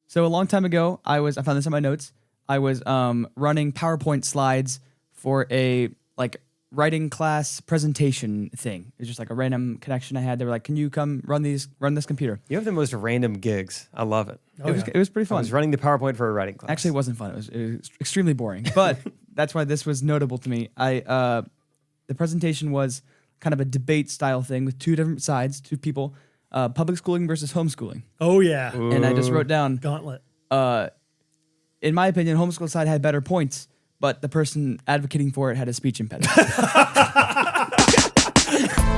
So a long time ago, I found this in my notes. I was running PowerPoint slides for a like writing class presentation thing. It was just like a random connection I had. They were like, "Can you come run this computer?" You have the most random gigs. I love it. It was pretty fun. I was running the PowerPoint for a writing class. Actually, it wasn't fun. It was extremely boring. But that's why this was notable to me. The presentation was kind of a debate style thing with two different sides, two people, public schooling versus homeschooling. Oh yeah. Ooh. And I just wrote down, Gauntlet. in my opinion, homeschool side had better points, but the person advocating for it had a speech impediment.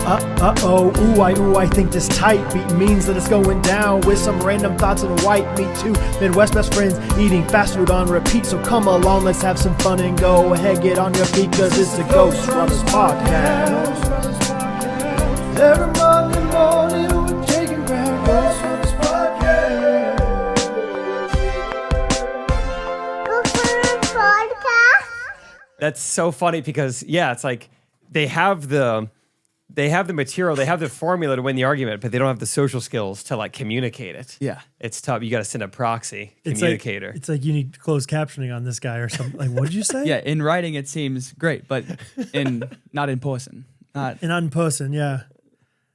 I think this tight beat means that it's going down with some random thoughts and white meat too. Midwest best friends eating fast food on repeat. So come along, let's have some fun and go ahead, get on your feet, cause it's the Ghostrunners podcast. Every Monday morning we're taking back Ghostrunners podcast. That's so funny because it's like they have the material, they have the formula to win the argument, but they don't have the social skills to like communicate it. Yeah. It's tough. You got to send a proxy communicator. It's like you need closed captioning on this guy or something. Like, what did you say? Yeah, in writing it seems great, but not in person. Not in person, yeah.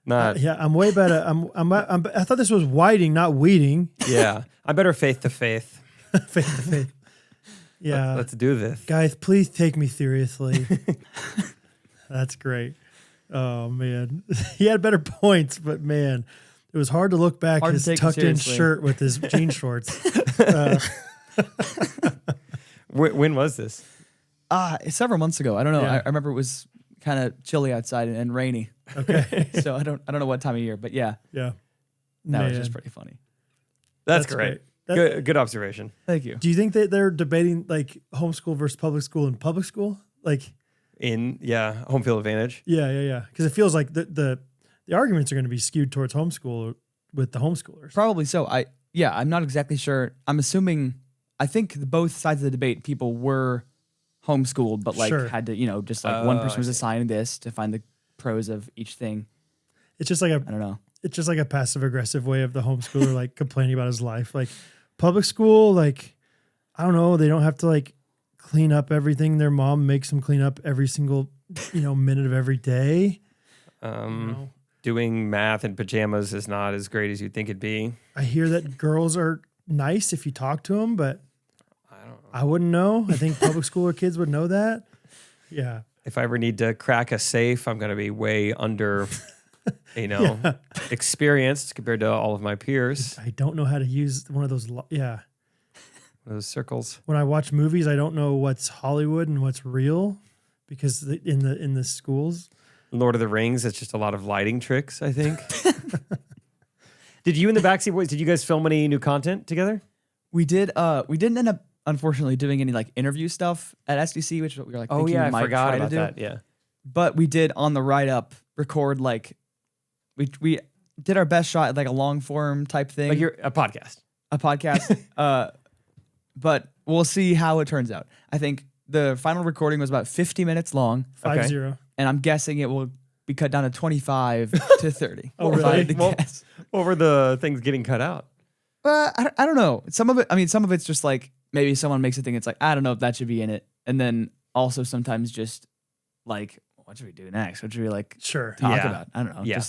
Not. I'm way better. I thought this was whiting, not weeding. Yeah. I'm better faith to faith. Faith to faith. Yeah. Let's do this. Guys, please take me seriously. That's great. Oh, man. He had better points, but, man, it was hard to look back his tucked-in shirt with his jean shorts. When was this? Several months ago. I don't know. Yeah. I remember it was kind of chilly outside and rainy. Okay. So I don't know what time of year, but yeah. Yeah. That was just pretty funny. That's great. Good observation. Thank you. Do you think that they're debating, like, homeschool versus public school and public school? Like... home field advantage. Yeah. Because it feels like the arguments are going to be skewed towards homeschool with the homeschoolers. Probably so. I'm not exactly sure. I'm assuming, I think both sides of the debate, people were homeschooled, but like had to, just like one person was assigned this to find the pros of each thing. It's just like I don't know. It's just like a passive aggressive way of the homeschooler like complaining about his life. Like public school, like, I don't know, they don't have to like clean up everything. Their mom makes them clean up every single, minute of every day. Doing math in pajamas is not as great as you'd think it'd be. I hear that girls are nice if you talk to them, but I wouldn't know. I think public schooler kids would know that. Yeah. If I ever need to crack a safe, I'm going to be way under, experienced compared to all of my peers. I don't know how to use one of those. Those circles. When I watch movies, I don't know what's Hollywood and what's real because in the schools. Lord of the Rings, it's just a lot of lighting tricks, I think. Did you and the Backseat Boys, did you guys film any new content together? We did. We didn't end up, unfortunately, doing any like interview stuff at SDC, which is what we were like thinking we might forgot try about to do. that. Yeah. But we did on the ride up record like we did our best shot at like a long form type thing. Like a podcast. A podcast. But we'll see how it turns out. I think the final recording was about 50 minutes long. 50. And I'm guessing it will be cut down to 25 to 30. Oh, really? Guess. What were the things getting cut out? I don't know. Some of it's just like maybe someone makes a thing. It's like, I don't know if that should be in it. And then also sometimes just like, what should we do next? What should we like talk about? I don't know. Yeah.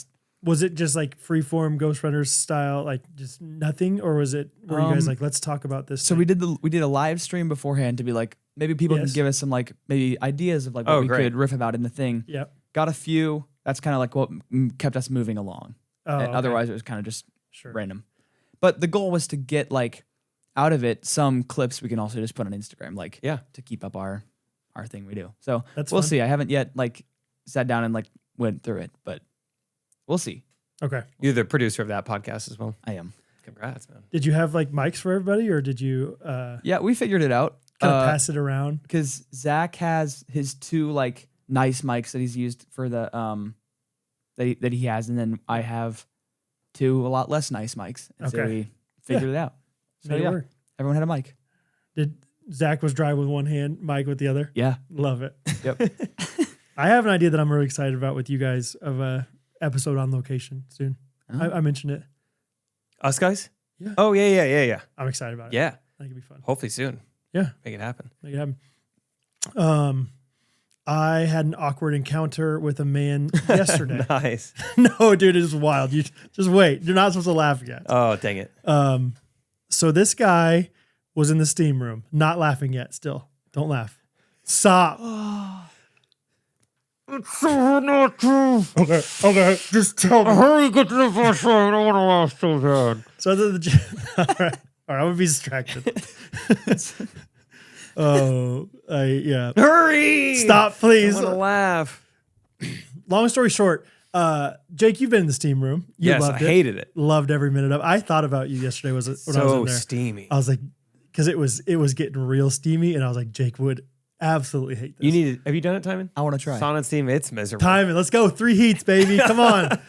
Was it just like freeform Ghostrunners style, like just nothing, or were you guys like, let's talk about this? So we did a live stream beforehand to be like, maybe people can give us some like maybe ideas of like what we could riff about in the thing. Yep. Got a few. That's kind of like what kept us moving along. Otherwise, it was kind of just random. But the goal was to get like out of it some clips we can also just put on Instagram, like to keep up our thing we do. So we'll see. I haven't yet like sat down and like went through it, but we'll see. Okay. You're the producer of that podcast as well. I am. Congrats, man. Did you have like mics for everybody, or did you? Yeah, we figured it out. Kind of pass it around because Zach has his two like nice mics that he's used for the that he has, and then I have two a lot less nice mics. And so we figured it out. So everyone had a mic. Did Zach was dry with one hand, Mike with the other? Yeah, love it. Yep. I have an idea that I'm really excited about with you guys of a episode on location soon. I mentioned it. Us guys? Yeah. Oh, yeah. I'm excited about it. Yeah. I think it'd be fun. Hopefully soon. Yeah. Make it happen. Make it happen. I had an awkward encounter with a man yesterday. Nice. No, dude, it is wild. You just wait. You're not supposed to laugh yet. Oh, dang it. So this guy was in the steam room, not laughing yet. Still, don't laugh. Stop. It's so not true. Okay. Just tell me. Hurry, get to the first one. I don't want to laugh so bad. So all right. I'm gonna be distracted. Yeah. Hurry! Stop, please. I want to laugh. Long story short, Jake, you've been in the steam room. You Yes, loved I hated it. Loved every minute of it. I thought about you yesterday when I was in So there. steamy. I was like, because it was getting real steamy, and I was like, Jake would absolutely hate this. You need. Have you done it, Timon? I want to try. Sauna and steam. It's miserable. Time it. Let's go. 3 heats, baby. Come on.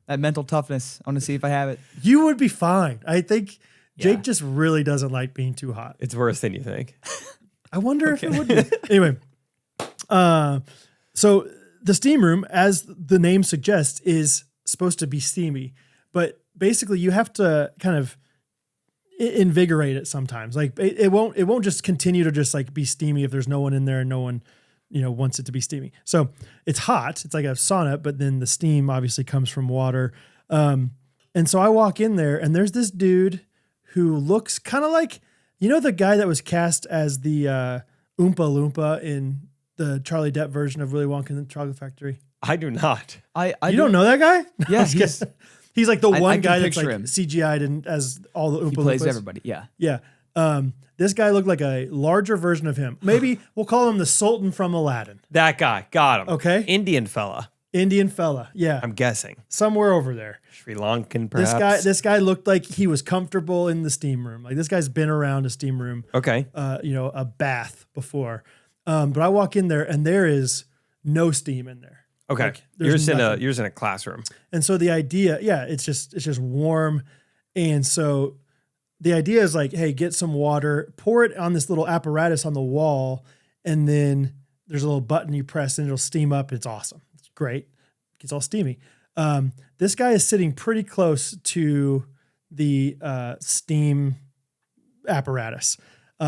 That mental toughness. I want to see if I have it. You would be fine. I think Jake Yeah. just really doesn't like being too hot. It's worse than you think. I wonder if it would be. Anyway, so the steam room, as the name suggests, is supposed to be steamy, but basically you have to kind of invigorate it sometimes. Like it won't just continue to just like be steamy if there's no one in there and no one, wants it to be steamy. So it's hot. It's like a sauna, but then the steam obviously comes from water. And so I walk in there and there's this dude who looks kind of like, the guy that was cast as the Oompa Loompa in the Charlie Depp version of Willy Wonka and the Chocolate Factory. I do not. You don't know that guy? Yeah, he's like the I one can guy that's like picture him. CGI'd and as all the Oompa He plays Loompas. everybody. Yeah. Yeah. This guy looked like a larger version of him. Maybe we'll call him the Sultan from Aladdin. That guy. Got him. Okay. Indian fella. Indian fella. Yeah. I'm guessing. Somewhere over there. Sri Lankan, perhaps. This guy looked like he was comfortable in the steam room. Like this guy's been around a steam room. Okay. A bath before. But I walk in there and there is no steam in there. Okay. Like, there's you're nothing. in a classroom. And so the idea, it's just warm. And so the idea is like, hey, get some water, pour it on this little apparatus on the wall, and then there's a little button you press and it'll steam up. It's awesome. It's great. It gets all steamy. This guy is sitting pretty close to the steam apparatus.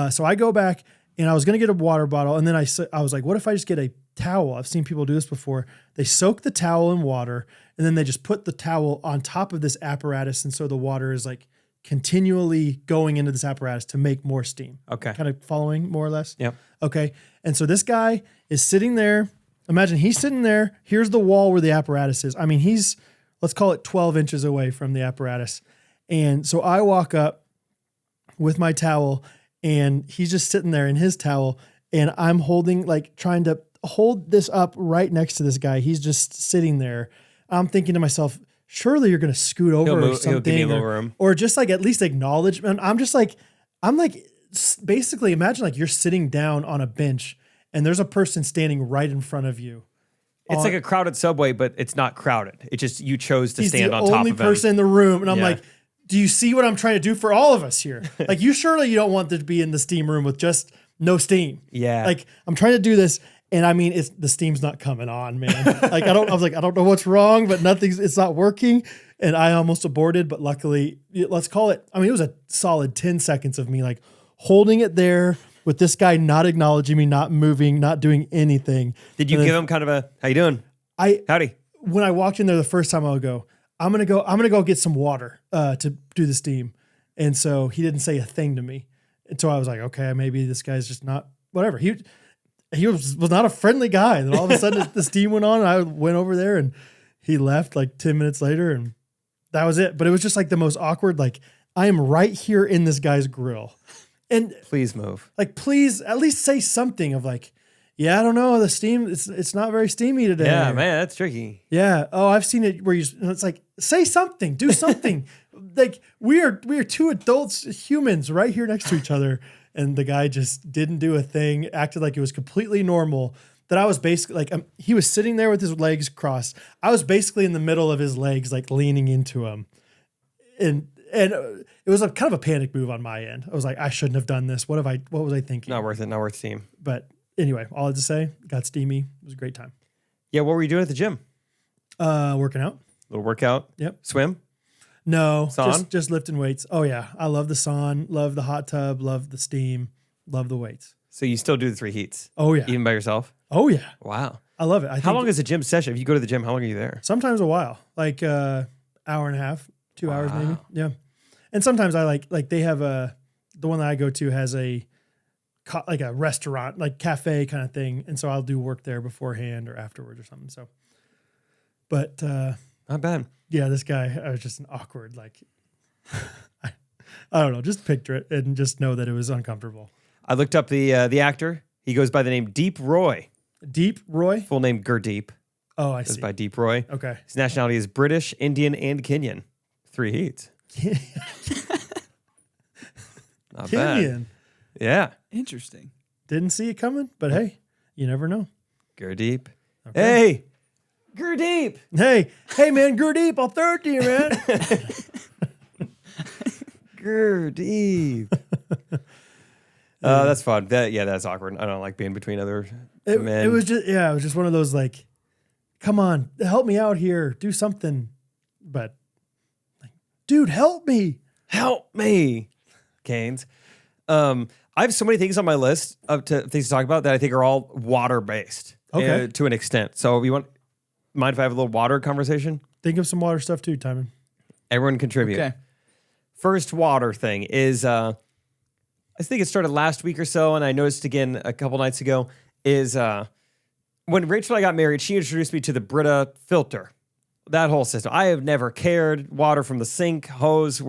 So I go back and I was going to get a water bottle. And then I was like, what if I just get a towel? I've seen people do this before. They soak the towel in water and then they just put the towel on top of this apparatus. And so the water is like continually going into this apparatus to make more steam. Okay. Kind of following more or less. Yep. Okay. And so this guy is sitting there. Imagine he's sitting there. Here's the wall where the apparatus is. I mean, he's, let's call it 12 inches away from the apparatus. And so I walk up with my towel and he's just sitting there in his towel and I'm trying to hold this up right next to this guy. He's just sitting there. I'm thinking to myself, surely you're going to scoot over or something. He'll give me a little room. Or just like at least acknowledge. And I'm basically imagine like you're sitting down on a bench and there's a person standing right in front of you. It's like a crowded subway, but it's not crowded. It just, you chose to stand on top of him. He's the only person in the room. And I'm Yeah. like, do you see what I'm trying to do for all of us here? Like you don't want to be in the steam room with just no steam. Yeah. Like I'm trying to do this. And I mean, the steam's not coming on, man. I don't know what's wrong, but it's not working. And I almost aborted, but luckily, let's call it, it was a solid 10 seconds of me like holding it there with this guy not acknowledging me, not moving, not doing anything. Did you give him kind of a, how you doing? Howdy. When I walked in there the first time, I would go, I'm going to go get some water to do the steam. And so he didn't say a thing to me. And so I was like, okay, maybe this guy's just not, whatever. He was not a friendly guy. And then all of a sudden the steam went on and I went over there and he left like 10 minutes later and that was it. But it was just like the most awkward, like I am right here in this guy's grill. And please move. Like, please at least say something of like, yeah, I don't know. The steam, it's not very steamy today. Yeah, man, that's tricky. Yeah. Oh, I've seen it where it's like, say something, do something. Like we are two adults, humans right here next to each other. And the guy just didn't do a thing, acted like it was completely normal. That I was basically like, he was sitting there with his legs crossed. I was basically in the middle of his legs, like leaning into him. And it was a kind of a panic move on my end. I was like, I shouldn't have done this. What was I thinking? Not worth it. Not worth steam. But anyway, all I had to say, got steamy. It was a great time. Yeah. What were you doing at the gym? Working out. Little workout. Yep. Swim. No, Sauna? just lifting weights. Oh yeah, I love the sauna, love the hot tub, love the steam, love the weights. So you still do the 3 heats? Oh yeah, Even by yourself? oh yeah, Wow. I love it. How long is a gym session? If you go to the gym, how long are you there? Sometimes a while, like hour and a half, 2 hours maybe. Yeah, and sometimes I like they have the one that I go to has like a restaurant, like cafe kind of thing, and so I'll do work there beforehand or afterwards or something. So, but Not bad. yeah, this guy, I was just an awkward, like, I don't know, just picture it and just know that it was uncomfortable. I looked up the actor. He goes by the name Deep Roy. Deep Roy? Full name Gurdeep. Oh, I Goes see. by Deep Roy. Okay. His nationality is British, Indian, and Kenyan. 3 heats. Not bad. Kenyan. Yeah. Interesting. Didn't see it coming, but hey, you never know. Gurdeep. Okay. Hey, Gurdeep. Hey, man, Gurdeep, I'll throw it to you, man. Gurdeep. That's fun. That's awkward. I don't like being between other men. It was just one of those like, come on, help me out here, do something. But like, dude, help me. Help me, Canes. I have so many things on my list of things to talk about that I think are all water based. Okay. To an extent. So mind if I have a little water conversation? Think of some water stuff too, Timon. Everyone contribute. Okay. First water thing is, I think it started last week or so, and I noticed again a couple nights ago, is when Rachel and I got married, she introduced me to the Brita filter. That whole system. I have never cared. Water from the sink, hose,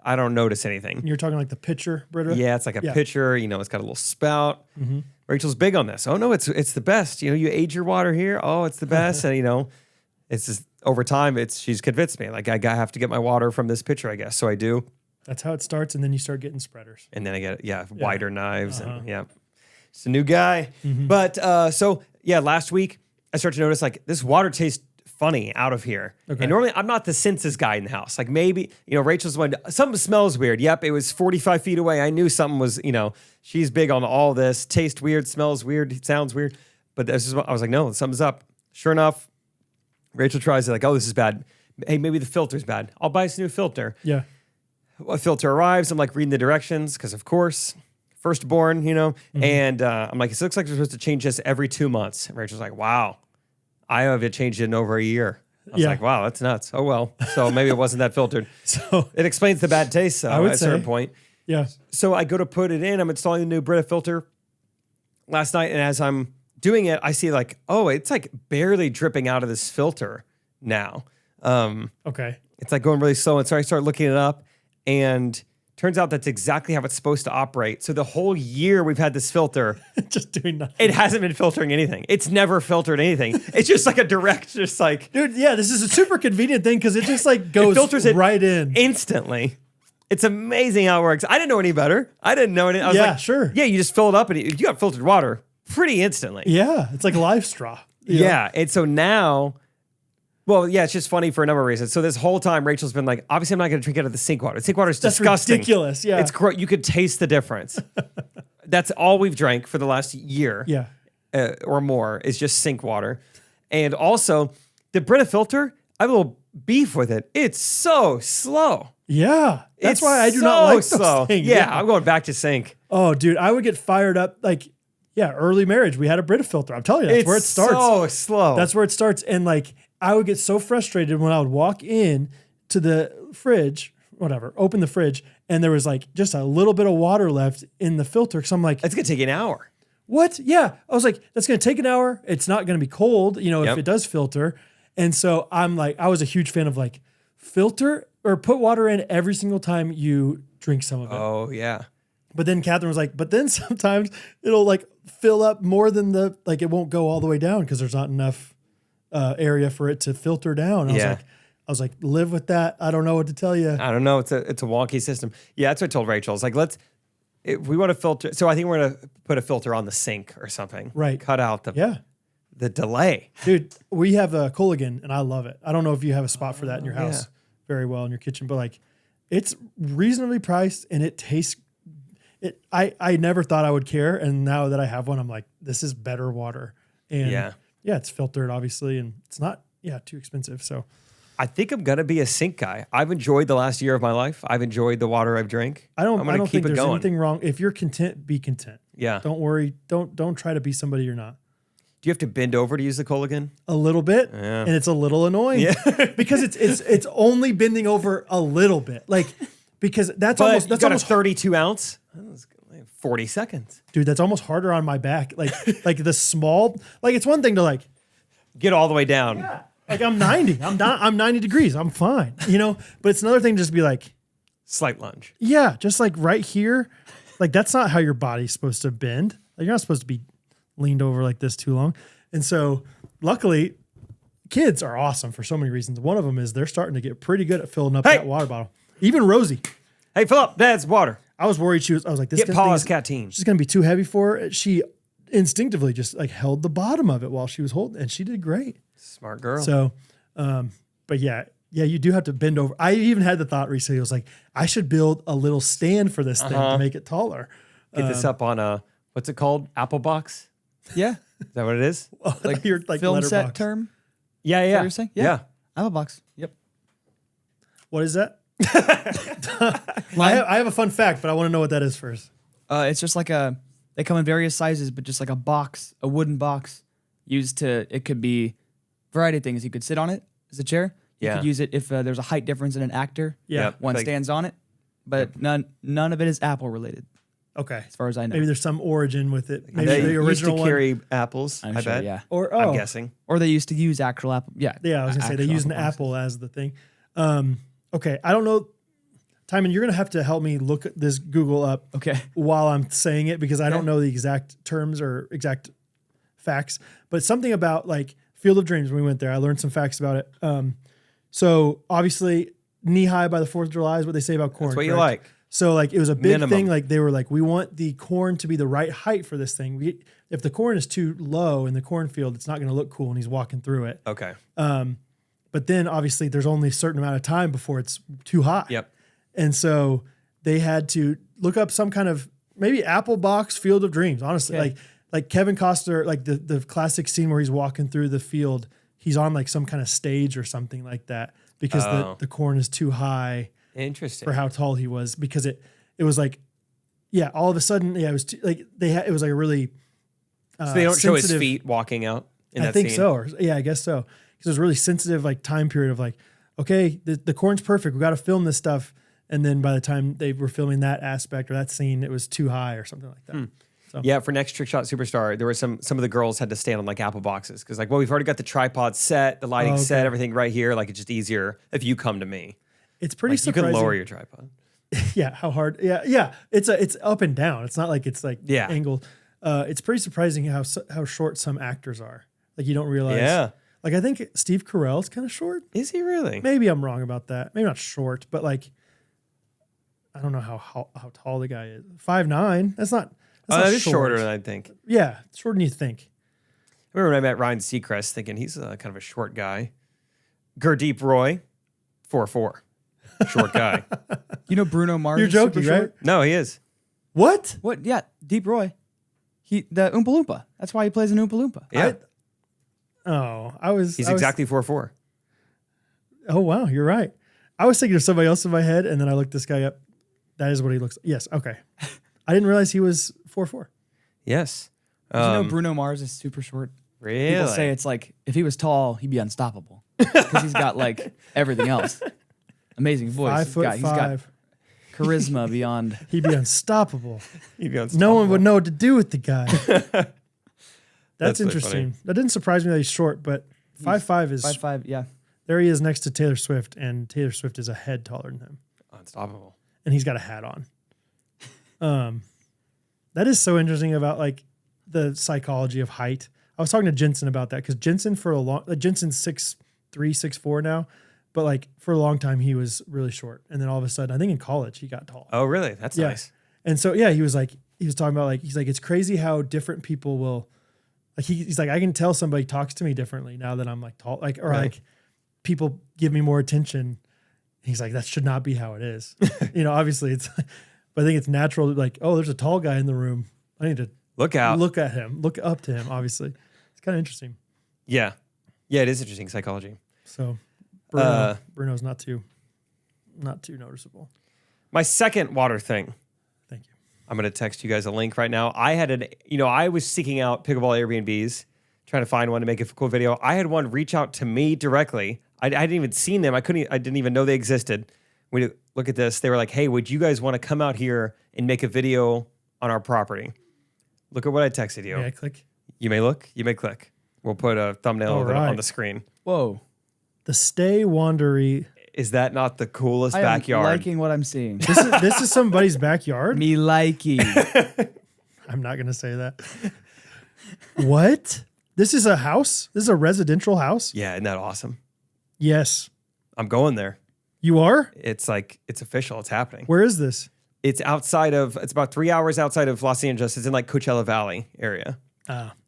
I don't notice anything. You're talking like the pitcher, Britta? Yeah, it's like a pitcher, it's got a little spout. Mm-hmm. Rachel's big on this. Oh no, it's the best. You age your water here. Oh, it's the best. And it's just over time, she's convinced me. Like I have to get my water from this pitcher, I guess. So I do. That's how it starts, and then you start getting spreaders. And then I get wider knives and it's a new guy. Mm-hmm. But last week I started to notice like this water tastes funny out of here. Okay. And normally I'm not the senses guy in the house. Like maybe, Rachel's one, something smells weird. Yep, it was 45 feet away. I knew something was, she's big on all this. Tastes weird, smells weird, sounds weird. But I was like, no, something's up. Sure enough, Rachel tries it like, oh, this is bad. Hey, maybe the filter's bad. I'll buy us a new filter. Yeah. A filter arrives. I'm like reading the directions because, of course, firstborn, Mm-hmm. And I'm like, it looks like we're supposed to change this every 2 months. And Rachel's like, wow. I have it changed in over a year. I was like, wow, that's nuts. Oh, well. So maybe it wasn't that filtered. So it explains the bad taste, at a certain point. Yeah. So I go to put it in. I'm installing the new Brita filter last night. And as I'm doing it, I see like, oh, it's like barely dripping out of this filter now. Okay. It's like going really slow. And so I start looking it up. And turns out that's exactly how it's supposed to operate. So the whole year we've had this filter. Just doing nothing. It hasn't been filtering anything. It's never filtered anything. It's just like a direct, just like. Dude, yeah, this is a super convenient thing because it just like goes filters it right in. Instantly. It's amazing how it works. I didn't know any better. I didn't know any. I was like, sure. Yeah, you just fill it up and you got filtered water pretty instantly. Yeah, it's like a live straw. Yeah, and so now. Well, yeah, it's just funny for a number of reasons. So this whole time, Rachel's been like, obviously I'm not going to drink out of the sink water. The sink water is disgusting. Ridiculous, yeah. It's gross. You could taste the difference. That's all we've drank for the last year. Yeah. Or more is just sink water. And also, the Brita filter, I have a little beef with it. It's so slow. Yeah. That's why I do so not like slow. those things. Yeah, I'm going back to sink. Oh, dude, I would get fired up. Like, early marriage, we had a Brita filter. I'm telling you, that's where it starts. So slow. That's where it starts. And like, I would get so frustrated when I would walk in to the fridge, open the fridge, and there was like just a little bit of water left in the filter. Cause I'm like, it's going to take an hour. What? Yeah. I was like, that's going to take an hour. It's not going to be cold, if it does filter. And so I'm like, I was a huge fan of like filter or put water in every single time you drink some of it. Oh, yeah. But then Catherine was like, but then sometimes it'll like fill up more than it won't go all the way down because there's not enough area for it to filter down. I was like, live with that. I don't know what to tell you. I don't know. It's a wonky system. Yeah, that's what I told Rachel. It's like, if we want to filter. So I think we're going to put a filter on the sink or something. Right. Cut out the delay. Dude, we have a Culligan and I love it. I don't know if you have a spot for that in your house very well in your kitchen, but like it's reasonably priced and it tastes I never thought I would care. And now that I have one, I'm like, this is better water. And yeah, it's filtered obviously, and it's not too expensive. So I think I'm gonna be a sink guy. I've enjoyed the last year of my life. I've enjoyed the water I've drank. I don't keep think it there's going. anything wrong. If you're content, be content. Yeah. Don't worry. Don't try to be somebody you're not. Do you have to bend over to use the Coligan? A little bit, Yeah. and it's a little annoying because it's only bending over a little bit, like because that's But almost you got a 32 ounce. That was 40 seconds. dude. That's almost harder on my back. Like the small, like it's one thing to like Get all the way down. like I'm 90, I'm 90 degrees, I'm fine, you know. But it's another thing to just be like, Slight lunge. yeah, just like right here, like that's not how your body's supposed to bend. Like you're not supposed to be leaned over like this too long. And so luckily kids are awesome for so many reasons. One of them is they're starting to get pretty good at filling up that water bottle. Even Rosie. Hey, fill up Dad's water. I was worried I was like, this Get thing Paula's is canteen. she's going to be too heavy for her. She instinctively just like held the bottom of it while she was holding, and she did great. Smart girl. So, but yeah, you do have to bend over. I even had the thought recently. I was like, I should build a little stand for this thing to make it taller. Get this up on a, what's it called? Apple box? Yeah. Is that what it is? Like your like Film set letterbox. term. Yeah, Is that yeah. what you're saying? Yeah. Apple box. Yep. What is that? I have a fun fact, but I want to know what that is first. It's just like they come in various sizes, but just like a box, a wooden box used to, it could be a variety of things. You could sit on it as a chair. You Yeah. could use it if there's a height difference in an actor. Yeah. Yep. One Like- stands on it, but none of it is Apple related, Okay. as far as I know. Maybe there's some origin with it. Maybe They the used to original one. carry apples, I'm I sure, bet. yeah. Or I'm guessing. Or they used to use actual Apple. Yeah. Yeah, I was gonna say they actual use an boxes. apple as the thing. Okay, I don't know. Timon, you're gonna have to help me look at this Google up Okay. while I'm saying it because I don't know the exact terms or exact facts. But something about like Field of Dreams when we went there, I learned some facts about it. So obviously, knee high by the 4th of July is what they say about corn. That's what you correct? like. So like it was a big Minimum. thing. Like they were like, we want the corn to be the right height for this thing. If the corn is too low in the cornfield, it's not going to look cool when he's walking through it. Okay. But then obviously there's only a certain amount of time before it's too hot. Yep. And so they had to look up some kind of maybe Apple box Field of Dreams. Honestly, Okay. like Kevin Costner, like the classic scene where he's walking through the field, he's on like some kind of stage or something like that because the corn is too high Interesting. for how tall he was because it was like, yeah, all of a sudden, yeah, it was like it was like a really So they don't show his sensitive- feet walking out in that I think scene? so. Or, yeah, I guess so. Because it was really sensitive, like time period of like, okay, the corn's perfect. We got to film this stuff. And then by the time they were filming that aspect or that scene, it was too high or something like that. So Yeah, for next Trick Shot Superstar, there were some of the girls had to stand on like Apple boxes because like, well, we've already got the tripod set, the lighting set, everything right here. Like it's just easier if you come to me. it's pretty Like, you surprising. can lower your tripod. Yeah, how hard? Yeah. It's up and down. It's not like it's like Yeah. angled. It's pretty surprising how short some actors are. Like you don't realize. Yeah. Like I think Steve Carell's kind of short. Is he really? Maybe I'm wrong about that. Maybe not short, but like I don't know how tall the guy is. 5'9". That's not. That's not That is short. shorter than I think. Yeah, shorter than you think. I remember when I met Ryan Seacrest thinking he's kind of a short guy. Gurdeep Roy, 4'4". Short guy. You know Bruno Mars. You're is super joking, right? short? No, he is. What? What? Yeah, Deep Roy. The Oompa Loompa. That's why he plays an Oompa Loompa. Yeah. I was. He's I was- exactly 4'4". Oh wow, you're right. I was thinking of somebody else in my head, and then I looked this guy up. That is what he looks. Yes. Okay. I didn't realize he was 4'4". Yes. Did you know Bruno Mars is super short? Really? People say it's like if he was tall, he'd be unstoppable because he's got like everything else. Amazing voice. 5'5". He's got charisma beyond. He'd be unstoppable. He'd be No one unstoppable. would know what to do with the guy. That's really interesting. funny. That didn't surprise me that he's short, but 5'5" is 5'5". Yeah. there. He is next to Taylor Swift, and Taylor Swift is a head taller than him, Unstoppable. and he's got a hat on. That is so interesting about like the psychology of height. I was talking to Jensen about that because Jensen Jensen's 6'3", 6'4" now, but like for a long time he was really short, and then all of a sudden I think in college he got tall. Oh, really? That's Yeah. nice. And so he was talking about like he's like it's crazy how different people will like he's like I can tell somebody talks to me differently now that I'm like tall like or Right. like people give me more attention. He's like that should not be how it is. Obviously it's but I think it's natural to like oh there's a tall guy in the room. I need to Look out. look at him, look up to him obviously. It's kind of interesting. Yeah. Yeah, it is interesting psychology. So Bruno's not too noticeable. My second water thing. Thank you. I'm going to text you guys a link right now. I was seeking out pickleball Airbnbs, trying to find one to make a cool video. I had one reach out to me directly. I hadn't even seen them. I didn't even know they existed. Look at this. They were like, "Hey, would you guys want to come out here and make a video on our property?" Look at what I texted you. May I click? You may look. You may click. We'll put a thumbnail of it on the screen. Whoa. The Stay Wandery. Is that not the coolest I backyard? am liking what I'm seeing. This is somebody's backyard? Me likey. I'm not going to say that. What? This is a house? This is a residential house? Yeah, isn't that awesome? Yes. I'm going there. You are? It's official. It's happening. Where is this? It's about 3 hours outside of Los Angeles. It's in like Coachella Valley area.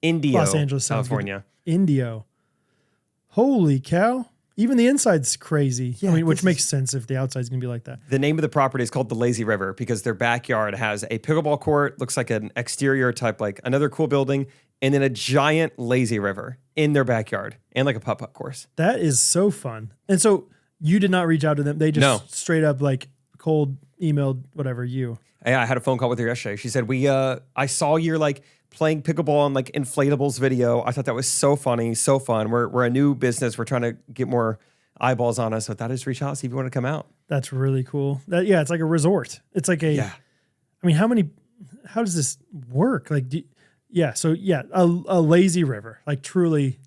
Indio, Los Angeles, California. Indio. Holy cow. Even the inside's crazy. Yeah, which makes sense if the outside's going to be like that. The name of the property is called the Lazy River because their backyard has a pickleball court, looks like an exterior type, like another cool building, and then a giant lazy river in their backyard and like a putt-putt course. That is so fun. And so you did not reach out to them. They just straight up like cold emailed whatever you. Yeah, I had a phone call with her yesterday. She said, I saw you're like playing pickleball on like inflatables video. I thought that was so funny, so fun. We're a new business. We're trying to get more eyeballs on us. So I thought I'd just reach out, see if you want to come out. That's really cool. It's like a resort. It's like I mean, how does this work? Like, a lazy river, like truly.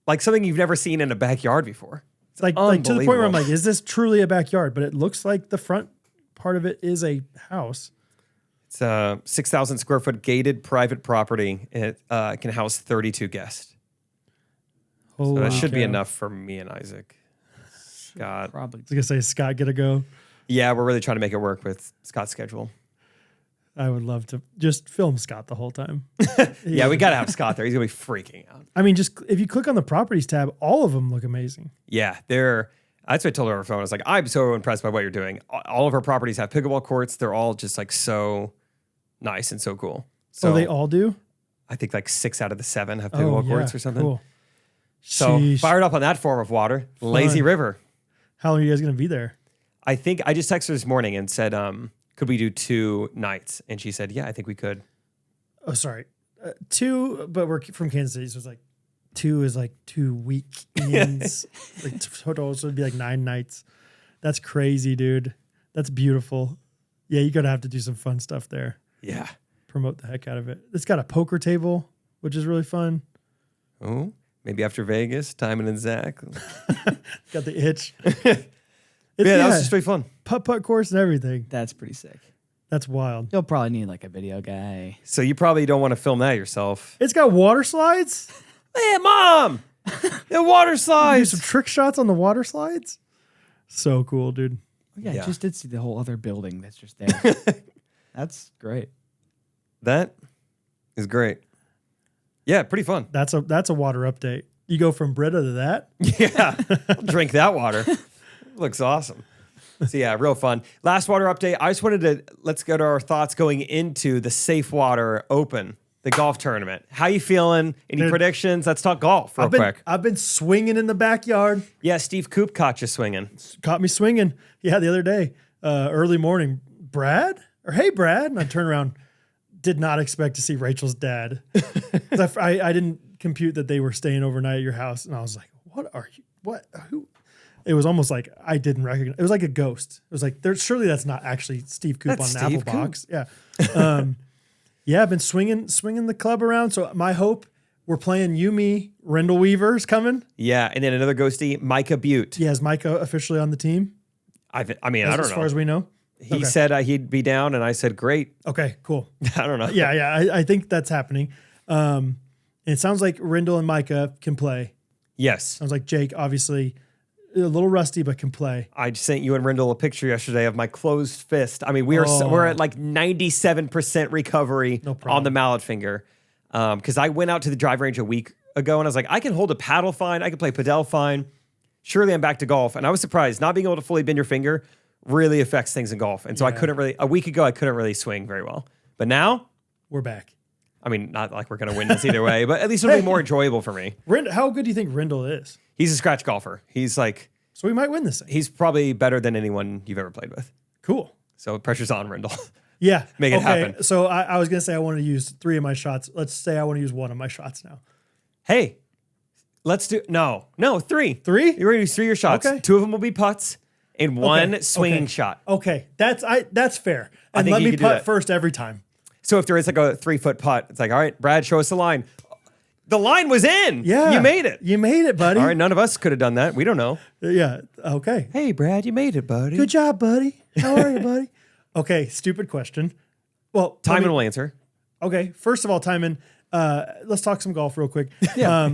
Like something you've never seen in a backyard before. It's like to the point where I'm like, is this truly a backyard? But it looks like the front part of it is a house. It's a 6,000 square foot gated private property. It can house 32 guests. So that should be enough for me and Isaac. Scott. Probably. I was going to say, Scott, get a go. Yeah, we're really trying to make it work with Scott's schedule. I would love to just film Scott the whole time. Yeah, we got to have Scott there. He's going to be freaking out. I mean, just if you click on the properties tab, all of them look amazing. Yeah, that's what I told her on her phone. I was like, I'm so impressed by what you're doing. All of our properties have pickleball courts. They're all just like so nice and so cool. So they all do? I think like 6 out of the 7 have pickleball courts or something. Cool. So fired up on that form of water. Fun. Lazy River. How long are you guys going to be there? I think I just texted her this morning and said, could we do 2 nights? And she said, yeah, I think we could. Oh, sorry. 2, but we're from Kansas City, so it's like 2 is like 2 weekends. Like total, so it'd be like 9 nights. That's crazy, dude. That's beautiful. Yeah, you're going to have to do some fun stuff there. Yeah. Promote the heck out of it. It's got a poker table, which is really fun. Oh, maybe after Vegas, Timon and Zach. Got the itch. That was just pretty fun. Putt-putt course and everything. That's pretty sick. That's wild. You'll probably need like a video guy. So you probably don't want to film that yourself. It's got water slides? Hey, Mom! The water Do slides! some trick shots on the water slides? So cool, dude. Yeah, I just did see the whole other building that's just there. That's great. That is great. Yeah, pretty fun. That's a water update. You go from Brita to that? Yeah, I'll drink that water. Looks awesome. So yeah, real fun. Last water update. I just wanted to let's go to our thoughts going into the Safe Water Open, the golf tournament. How you feeling? Any predictions? Let's talk golf real quick. I've been swinging in the backyard. Yeah, Steve Coop caught you swinging. Caught me swinging. Yeah, the other day, early morning. Brad? Or hey, Brad. And I turned around. Did not expect to see Rachel's dad. I didn't compute that they were staying overnight at your house. And I was like, what are you? What? Who? It was almost like I didn't recognize. It was like a ghost. It was like, surely that's not actually Steve Coop That's on an Steve apple box. Yeah. Yeah, I've been swinging the club around. So my hope, we're playing you, me, Rendell Weaver's coming. Yeah, and then another ghosty, Micah Butte. Yeah, is Micah officially on the team? I mean, I don't know. As far as we know? He said he'd be down, and I said, great. Okay, cool. I don't know. Yeah, I think that's happening. And it sounds like Rendell and Micah can play. Yes. Sounds like Jake, obviously, a little rusty, but can play. I sent you and Rendell a picture yesterday of my closed fist. I mean, we're at like 97% recovery on the mallet finger. Because I went out to the drive range a week ago, and I was like, I can hold a paddle fine. I can play padel fine. Surely I'm back to golf. And I was surprised. Not being able to fully bend your finger really affects things in golf. And so a week ago, I couldn't really swing very well. But now, we're back. I mean, not like we're going to win this either way, but at least it'll be more enjoyable for me. How good do you think Rendell is? He's a scratch golfer. He's like So we might win this thing. He's probably better than anyone you've ever played with. Cool. So pressure's on, Rendell. Yeah. Make it happen. So I was going to say I want to use 3 of my shots. Let's say I want to use 1 of my shots now. Hey, let's do... No, 3. 3? You're going to use 3 of your shots. Okay. 2 of them will be putts and 1 swinging shot. Okay. That's fair. And think let you me could do putt that. first every time. So if there is like a 3-foot putt, it's like, all right, Brad, show us the line. The line was in. Yeah. You made it. You made it, buddy. All right, none of us could have done that. We don't know. Yeah. Okay. Hey, Brad, you made it, buddy. Good job, buddy. How are you, buddy? Okay. Stupid question. Well, Timon will answer. Okay. First of all, Timon, let's talk some golf real quick. Yeah.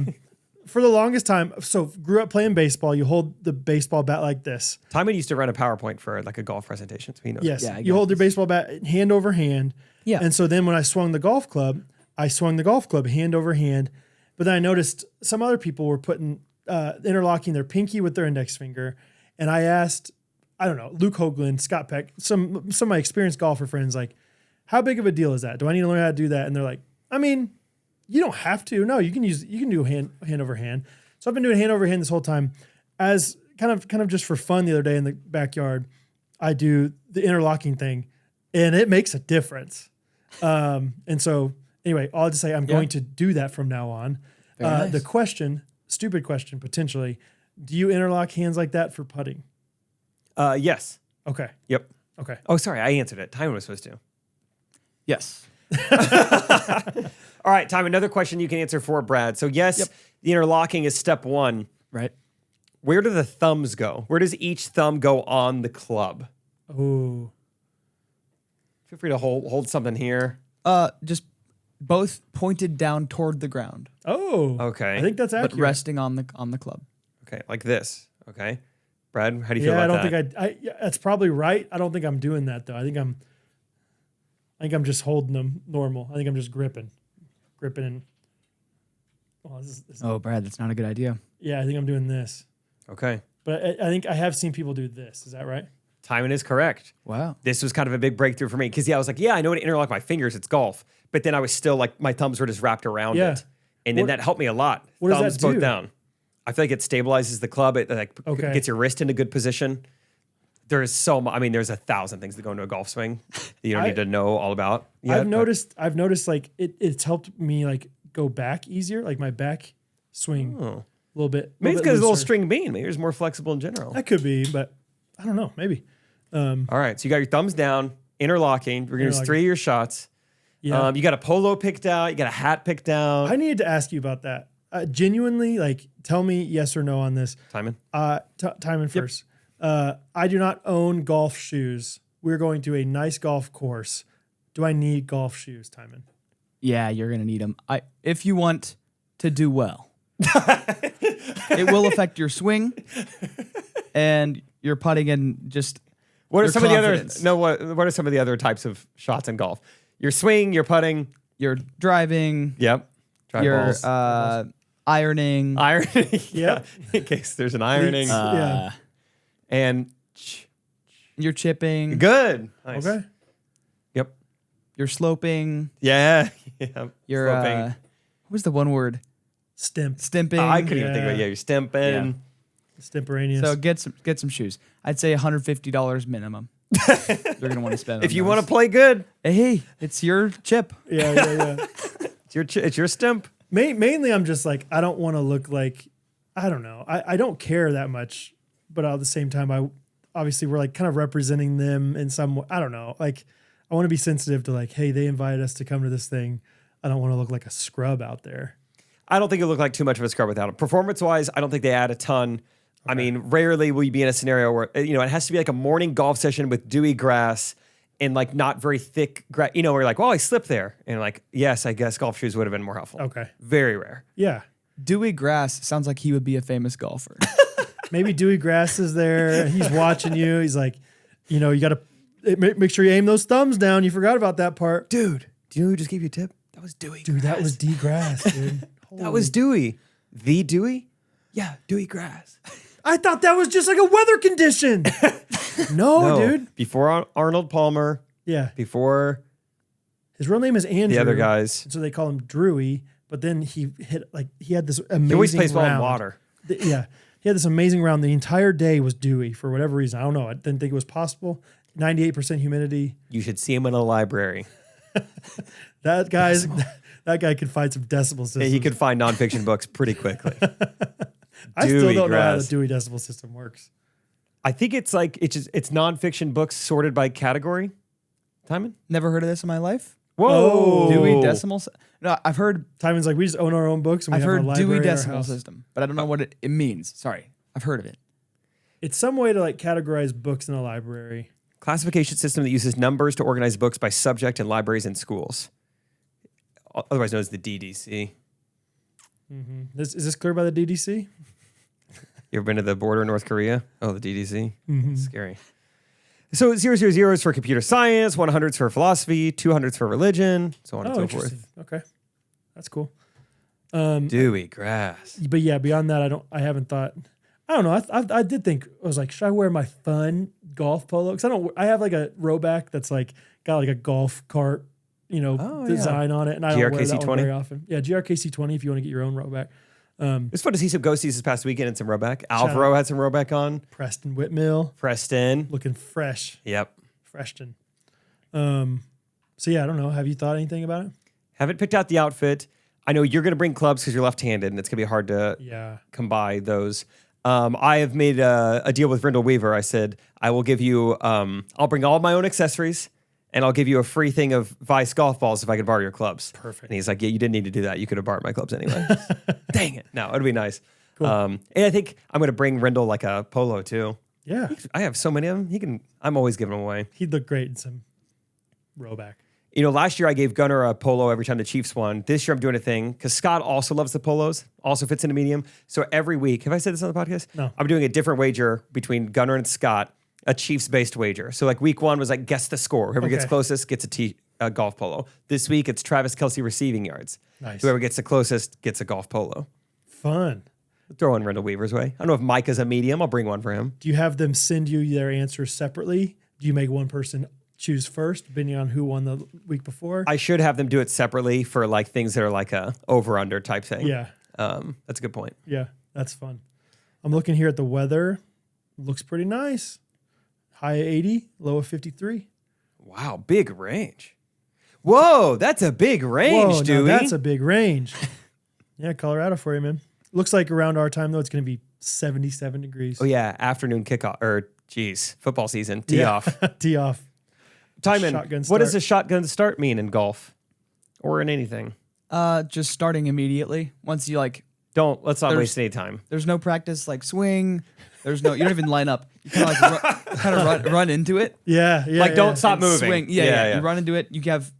For the longest time, so grew up playing baseball. You hold the baseball bat like this. Timon used to run a PowerPoint for like a golf presentation. So he knows. Yes. Yeah, You hold your baseball bat hand over hand. Yeah. And so then when I swung the golf club hand over hand. But then I noticed some other people were interlocking their pinky with their index finger. And I asked, I don't know, Luke Hoagland, Scott Peck, some of my experienced golfer friends, like, how big of a deal is that? Do I need to learn how to do that? And they're like, I mean, you don't have to. No, you can do hand over hand. So I've been doing hand over hand this whole time. As kind of just for fun the other day in the backyard, I do the interlocking thing, and it makes a difference. And so anyway, I'll just say I'm going to do that from now on. Nice. The question, stupid question potentially, do you interlock hands like that for putting? Yes. Okay. Yep. Okay. Oh, sorry, I answered it. Timon was supposed to. Yes. All right, Timon, another question you can answer for Brad. So yes, the interlocking is step 1. Right. Where do the thumbs go? Where does each thumb go on the club? Oh. Feel free to hold something here. Just both pointed down toward the ground, Oh. Okay. I think that's accurate. but resting on the club. Okay, like this. Okay. Brad, how do you feel Yeah, about I that? don't think that's probably right. I don't think I'm doing that though. I think I'm just holding them normal. I think I'm just gripping and. Oh, Oh, Brad, that's not a good idea. Yeah, I think I'm doing this. Okay. But I think I have seen people do this. Is that right? Timon is correct. Wow. This was kind of a big breakthrough for me because I was like, I know how to interlock my fingers. It's golf. But then I was still like, my thumbs were just wrapped around it. And then that helped me a lot. What does Thumbs that do? both down. I feel like it stabilizes the club. It like gets your wrist in a good position. There's so much. I mean, there's 1,000 things that go into a golf swing that you don't need to know all about. Yet, I've noticed like it's helped me like go back easier, like my back swing a little bit. Maybe it's because it's a little looser. string bean. Maybe it's more flexible in general. That could be, but I don't know. Maybe. All right. So you got your thumbs down, interlocking. We're going to use 3 of your shots. Yeah. You got a polo picked out. You got a hat picked out. I needed to ask you about that. Genuinely, like, tell me yes or no on this. Timon. Timon first. I do not own golf shoes. We're going to a nice golf course. Do I need golf shoes, Timon? Yeah, you're gonna need them. If you want to do well, it will affect your swing and your putting and just. What are your some of the confidence. other? No. What are some of the other types of shots in golf? Your swing, your putting. Your driving. Yep. Drive Your balls. ironing. Ironing. Yeah. In case there's an ironing. Yeah. And Your chipping. good. Nice. Okay. Yep. Your sloping. Yeah. Yeah. Your Sloping. what was the one word? Stimp. Stimping. I couldn't even think of it. Yeah. You're stimping. Yeah. Stimporaneous. So get some shoes. I'd say $150 minimum. You're gonna want to spend. If you want to play good, hey, it's your chip. yeah. it's your stimp. Mainly, I'm just like, I don't want to look like, I don't know. I don't care that much, but at the same time, obviously we're like kind of representing them in some, I don't know. Like, I want to be sensitive to like, hey, they invited us to come to this thing. I don't want to look like a scrub out there. I don't think it looked like too much of a scrub without it. Performance-wise, I don't think they add a ton. I mean, rarely will you be in a scenario where, it has to be like a morning golf session with dewy grass and like not very thick grass, where you're like, well, I slipped there. And like, yes, I guess golf shoes would have been more helpful. Okay. Very rare. Yeah. Dewey Grass sounds like he would be a famous golfer. Maybe Dewey Grass is there. He's watching you. He's like, you got to make sure you aim those thumbs down. You forgot about that part. Dude, do you know who just gave you a tip? That was Dewey. Dude, that was D Grass, dude. That was Dewey. The Dewey? Yeah, Dewey Grass. I thought that was just like a weather condition. No, dude. Before Arnold Palmer, Yeah. before His real name is Andrew. the other guys. And so they call him Drewy, but then he had this amazing He always plays well in round. water. Yeah. He had this amazing round. The entire day was dewy for whatever reason. I don't know. I didn't think it was possible. 98% humidity. You should see him in a library. That guy could find some decimal systems. Yeah, he could find nonfiction books pretty quickly. I still don't know how the Dewey Decimal System works. I think it's like it's nonfiction books sorted by category. Timon? Never heard of this in my life. Whoa. Dewey Decimal. No, I've heard. Timon's like, we just own our own books. And I've we have heard a library Dewey at our Decimal house. System, but I don't know what it means. Sorry, I've heard of it. It's some way to like categorize books in a library. Classification system that uses numbers to organize books by subject in libraries and schools. Otherwise known as the DDC. Mm-hmm. Is this cleared by the DDC? You ever been to the border in North Korea? Oh, the DDC? Mm-hmm. Scary. So 000 is for computer science, 100 is for philosophy, 200 is for religion, so on and so forth. Okay. That's cool. Dewy grass. But yeah, beyond that, I haven't thought. I don't know. I did think, I was like, should I wear my fun golf polo? Because I have like a rowback that's like got like a golf cart, design on it. And I don't wear that one very often. Yeah, GRKC 20 if you want to get your own rowback. It's fun to see some ghosties this past weekend and some rowback. Alvaro had some rowback on. Preston Whitmill. Looking fresh. Yep. Freston. So yeah, I don't know. Have you thought anything about it? Haven't picked out the outfit. I know you're going to bring clubs because you're left-handed and it's going to be hard to combine those. I have made a deal with Rendell Weaver. I said, I will give you, I'll bring all my own accessories and I'll give you a free thing of Vice golf balls if I could borrow your clubs. Perfect. And he's like, yeah, you didn't need to do that. You could have borrowed my clubs anyway. Dang it. No, it'd be nice. Cool. And I think I'm going to bring Rendell like a polo too. Yeah. I have so many of them. I'm always giving them away. He'd look great in some rowback. Last year I gave Gunnar a polo every time the Chiefs won. This year I'm doing a thing because Scott also loves the polos, also fits in a medium. So every week, have I said this on the podcast? No. I'm doing a different wager between Gunnar and Scott, a Chiefs-based wager. So like week 1 was like guess the score. Whoever gets closest gets a golf polo. This week it's Travis Kelce receiving yards. Nice. Whoever gets the closest gets a golf polo. Fun. Throw in Rendell Weaver's way. I don't know if Micah's a medium. I'll bring one for him. Do you have them send you their answers separately? Do you make one person choose first, depending on who won the week before? I should have them do it separately for like things that are like a over-under type thing. Yeah. That's a good point. Yeah, that's fun. I'm looking here at the weather. Looks pretty nice. High of 80, low of 53. Wow, big range. Whoa, that's a big range, Dewey. That's a big range. Yeah, Colorado for you, man. Looks like around our time, though, it's going to be 77 degrees. Oh, yeah, afternoon kickoff, football season, tee off. Tee off. Timon, what does a shotgun start mean in golf or in anything? Just starting immediately. Once you let's not waste any time. There's no practice, like swing. You don't even line up. You kind of run into it. Yeah. Don't stop moving. Swing. Yeah. You run into it. You have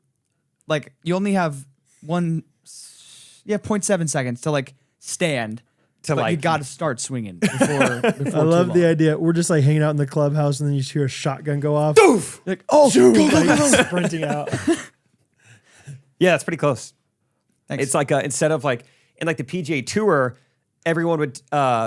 you only have 0.7 seconds to stand. You got to start swinging before I love the idea. We're just hanging out in the clubhouse, and then you just hear a shotgun go off. Doof! Go, sprinting out. Yeah, it's pretty close. Thanks. It's like instead of in the PGA Tour, everyone would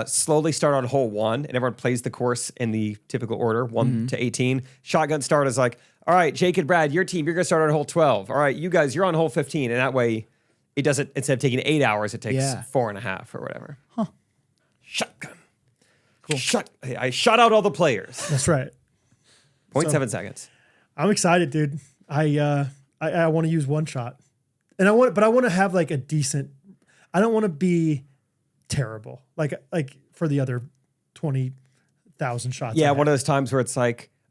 slowly start on hole 1, and everyone plays the course in the typical order, 1 to 18. Shotgun start is all right, Jake and Brad, your team, you're going to start on hole 12. All right, you guys, you're on hole 15, and that way it doesn't, instead of taking 8 hours, it takes 4.5 or whatever. Huh. Shotgun. Cool. I shot out all the players. That's right. 0.7 seconds. I'm excited, dude. I want to use one shot. And I want to have a decent, I don't want to be terrible. Like for the other 20,000 shots. Yeah, one of those times where it's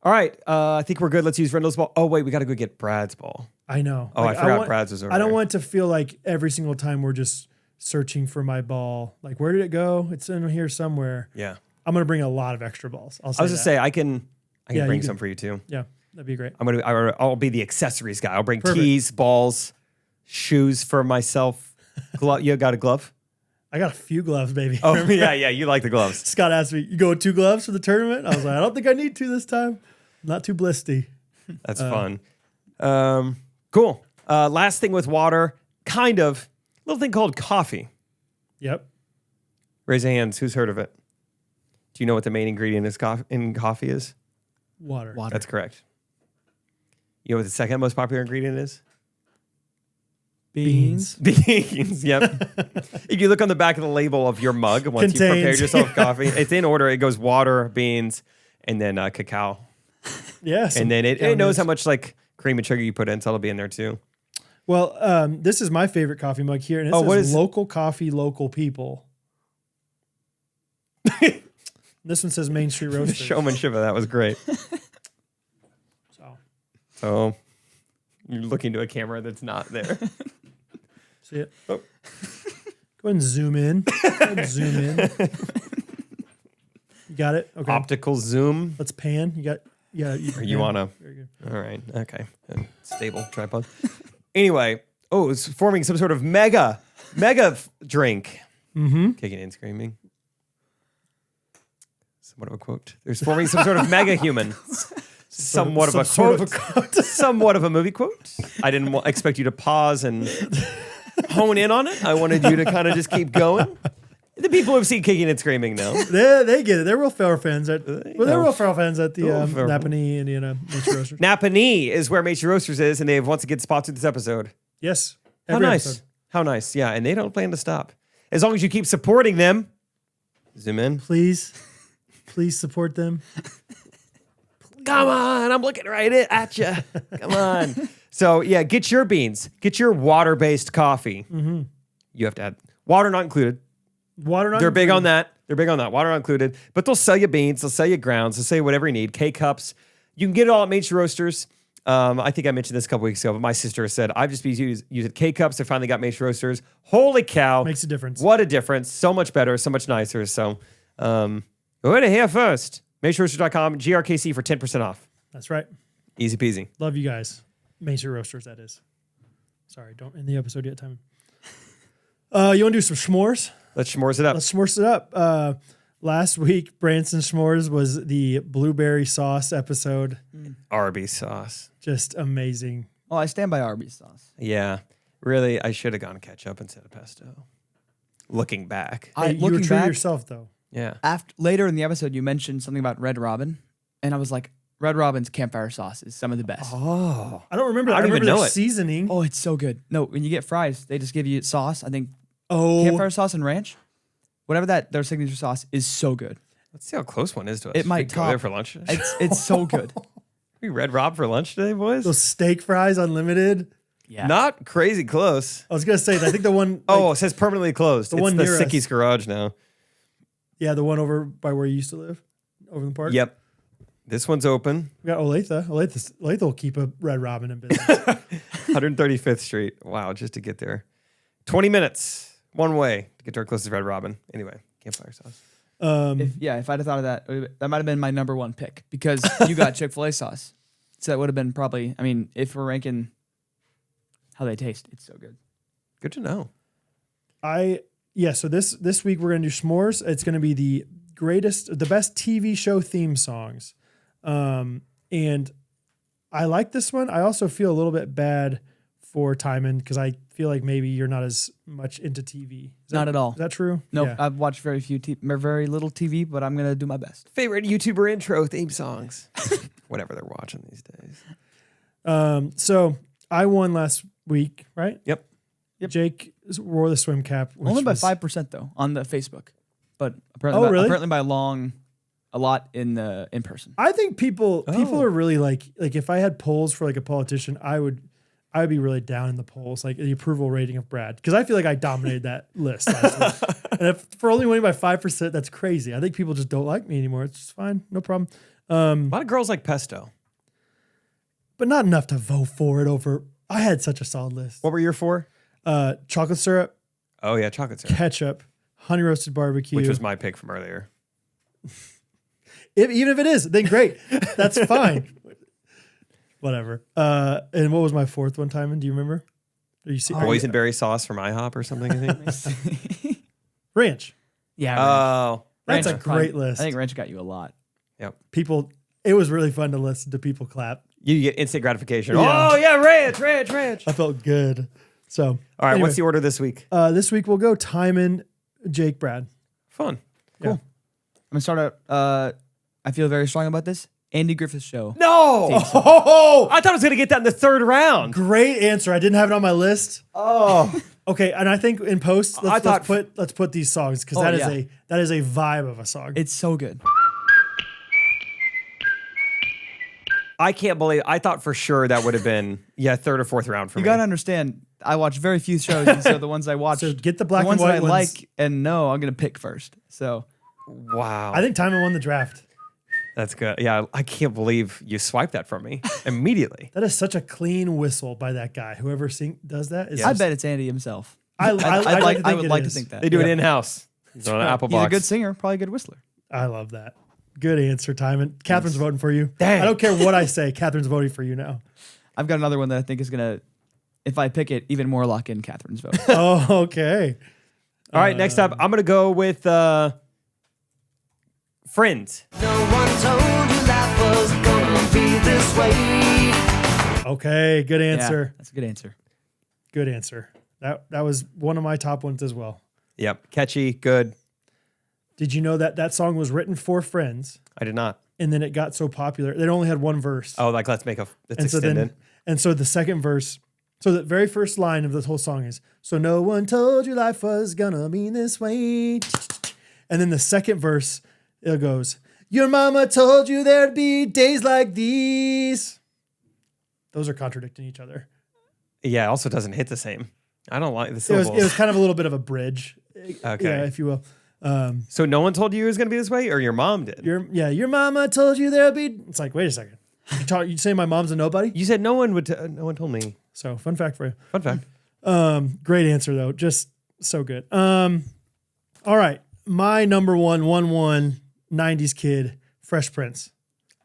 all right, I think we're good. Let's use Rendell's ball. Oh, wait, we got to go get Brad's ball. I know. Oh, I forgot Brad's was over I don't want it to feel like every single time we're just searching for my ball. Where did it go? It's in here somewhere. Yeah. I'm going to bring a lot of extra balls. I was just say I can bring some for you too. Yeah, that'd be great. I'll be the accessories guy. I'll bring keys, balls, shoes for myself. You got a glove? I got a few gloves, baby. Oh, yeah, you like the gloves. Scott asked me, you go with 2 gloves for the tournament? I was like, I don't think I need 2 this time. Not too blisty. That's fun. Cool. Last thing with water, kind of, little thing called coffee. Yep. Raise your hands. Who's heard of it? Do you know what the main ingredient in coffee is? Water. That's correct. You know what the second most popular ingredient is? Beans. Beans, yep. If you look on the back of the label of your mug, once you've prepared yourself coffee, it's in order. It goes water, beans, and then cacao. Yes. And then it knows how much like cream and sugar you put in, so it'll be in there too. Well, this is my favorite coffee mug here, and it says local coffee, local people. This one says Main Street Roasters. The showmanship of that was great. So you're looking to a camera that's not there. See it? Oh. Go ahead and zoom in. You got it? Okay. Optical zoom. Let's pan. You got you want to? Very good. All right. Okay. Stable tripod. Anyway, it's forming some sort of mega drink. Mm-hmm. Kicking and screaming. Somewhat of a quote. There's forming some sort of mega human. Somewhat of a quote. Somewhat of a movie quote. I didn't expect you to pause and hone in on it. I wanted you to kind of just keep going. The people who've seen Kicking and Screaming know. They get it. They're real Feral fans. They're real Feral fans at the Napanee, Indiana Macy Roasters. Napanee is where Macy Roasters is, and they have once again sponsored this episode. Yes. How nice. Episode. How nice. Yeah, and they don't plan to stop. As long as you keep supporting them. Zoom in. Please support them. Come on, I'm looking right at you. Come on. So, yeah, get your beans. Get your water-based coffee. Mm-hmm. You have to add water not included. They're big on that. Water not included. But they'll sell you beans. They'll sell you grounds. They'll sell you whatever you need. K-cups. You can get it all at Macy Roasters. I think I mentioned this a couple weeks ago, but my sister said, I've just been using K-cups. They finally got Macy Roasters. Holy cow. Makes a difference. What a difference. So much better. So much nicer. So, go ahead and here first. MacyRoasters.com, GRKC for 10% off. That's right. Easy peasy. Love you guys. Macy Roasters, that is. Sorry, don't end the episode yet, Time. You want to do some s'mores? Let's s'mores it up. Let's s'mores it up. Last week, Branson S'mores was the blueberry sauce episode. Arby's sauce. Just amazing. Oh, I stand by Arby's sauce. Yeah. Really, I should have gone ketchup instead of pesto. Looking back. You were true to yourself, though. Yeah. Later in the episode, you mentioned something about Red Robin, and I was like, Red Robin's campfire sauce is some of the best. Oh. I don't remember. I don't even know it. Seasoning. Oh, it's so good. No, when you get fries, they just give you sauce. I think campfire sauce and ranch, whatever their signature sauce is so good. Let's see how close one is to us. It might go there for lunch. It's so good. We Red Rob for lunch today, boys. Those steak fries unlimited. Yeah. Not crazy close. I was gonna say, I think the one. It says permanently closed. It's the Sicky's garage now. Yeah, the one over by where you used to live, over in the park. Yep. This one's open. We got Olathe. Olathe will keep a Red Robin in business. 135th Street. Wow, just to get there. 20 minutes one way to get to our closest Red Robin. Anyway, campfire sauce. If I'd have thought of that, that might have been my number one pick because you got Chick-fil-A sauce. So that would have been probably, if we're ranking how they taste, it's so good. Good to know. So this week we're going to do s'mores. It's going to be the best TV show theme songs. And I like this one. I also feel a little bit bad for Timon because I feel like maybe you're not as much into TV. Not at all. Is that true? Nope. Yeah. I've watched very little TV, but I'm going to do my best. Favorite YouTuber intro theme songs. Whatever they're watching these days. So I won last week, right? Yep. Jake wore the swim cap. Only by 5% though on the Facebook, but apparently by a lot in person. I think people are really like if I had polls for like a politician, I would be really down in the polls, like the approval rating of Brad, because I feel like I dominated that list last week. And if for only winning by 5%, that's crazy. I think people just don't like me anymore. It's just fine, no problem. A lot of girls like pesto, but not enough to vote for it over. I had such a solid list. What were your four? Chocolate syrup. Oh yeah, chocolate syrup. Ketchup, honey roasted barbecue, which was my pick from earlier. Even if it is, then great. That's fine. Whatever. And what was my fourth one, Timon? Do you remember? Boysenberry sauce from IHOP or something, I think. Ranch. Yeah. Ranch. Oh. That's a great list. I think ranch got you a lot. Yep. It was really fun to listen to people clap. You get instant gratification. Yeah. Oh, yeah, ranch. I felt good. So, all right, anyway, what's the order this week? This week we'll go Timon, Jake, Brad. Fun. Cool. Yeah. I'm going to start out. I feel very strong about this. Andy Griffith's Show. No! I thought I was going to get that in the third round. Great answer. I didn't have it on my list. Oh. Okay, and I think in post, let's put these songs because that is a vibe of a song. It's so good. I can't believe, I thought for sure that would have been, third or fourth round for me. You got to understand, I watch very few shows, and so the ones I watch, So get the black ones and white that I ones. like and know, I'm going to pick first. So Wow. I think Timon won the draft. That's good. Yeah, I can't believe you swiped that from me immediately. That is such a clean whistle by that guy. Whoever does that is. I bet it's Andy himself. I would like to think that. They do it in-house. He's on an Apple He's box. a good singer, probably a good whistler. I love that. Good answer, Timon. Catherine's voting for you. Dang. I don't care what I say. Catherine's voting for you now. I've got another one that I think is going to, if I pick it, even more lock in Catherine's vote. Oh, okay. All right, next up, I'm going to go with Friends. No one told you life was gonna be this way. Okay, good answer. Yeah, that's a good answer. Good answer. That was one of my top ones as well. Yep, catchy, good. Did you know that song was written for Friends, I did not. and then it got so popular it only had one verse. Oh, like let's extend it. And so the second verse, so the very first line of this whole song is, "So no one told you life was gonna be this way." And then the second verse, it goes, "Your mama told you there'd be days like these." Those are contradicting each other. Yeah, it also doesn't hit the same. I don't like the It syllables. was kind of a little bit of a bridge, Okay. yeah, if you will. So no one told you it was going to be this way, or your mom did? Your mama told you there'd be. It's like, wait a second. You say my mom's a nobody? You said no one would. No one told me. So fun fact for you. Fun fact. Great answer though, just so good. All right, my number one 90s kid, Fresh Prince.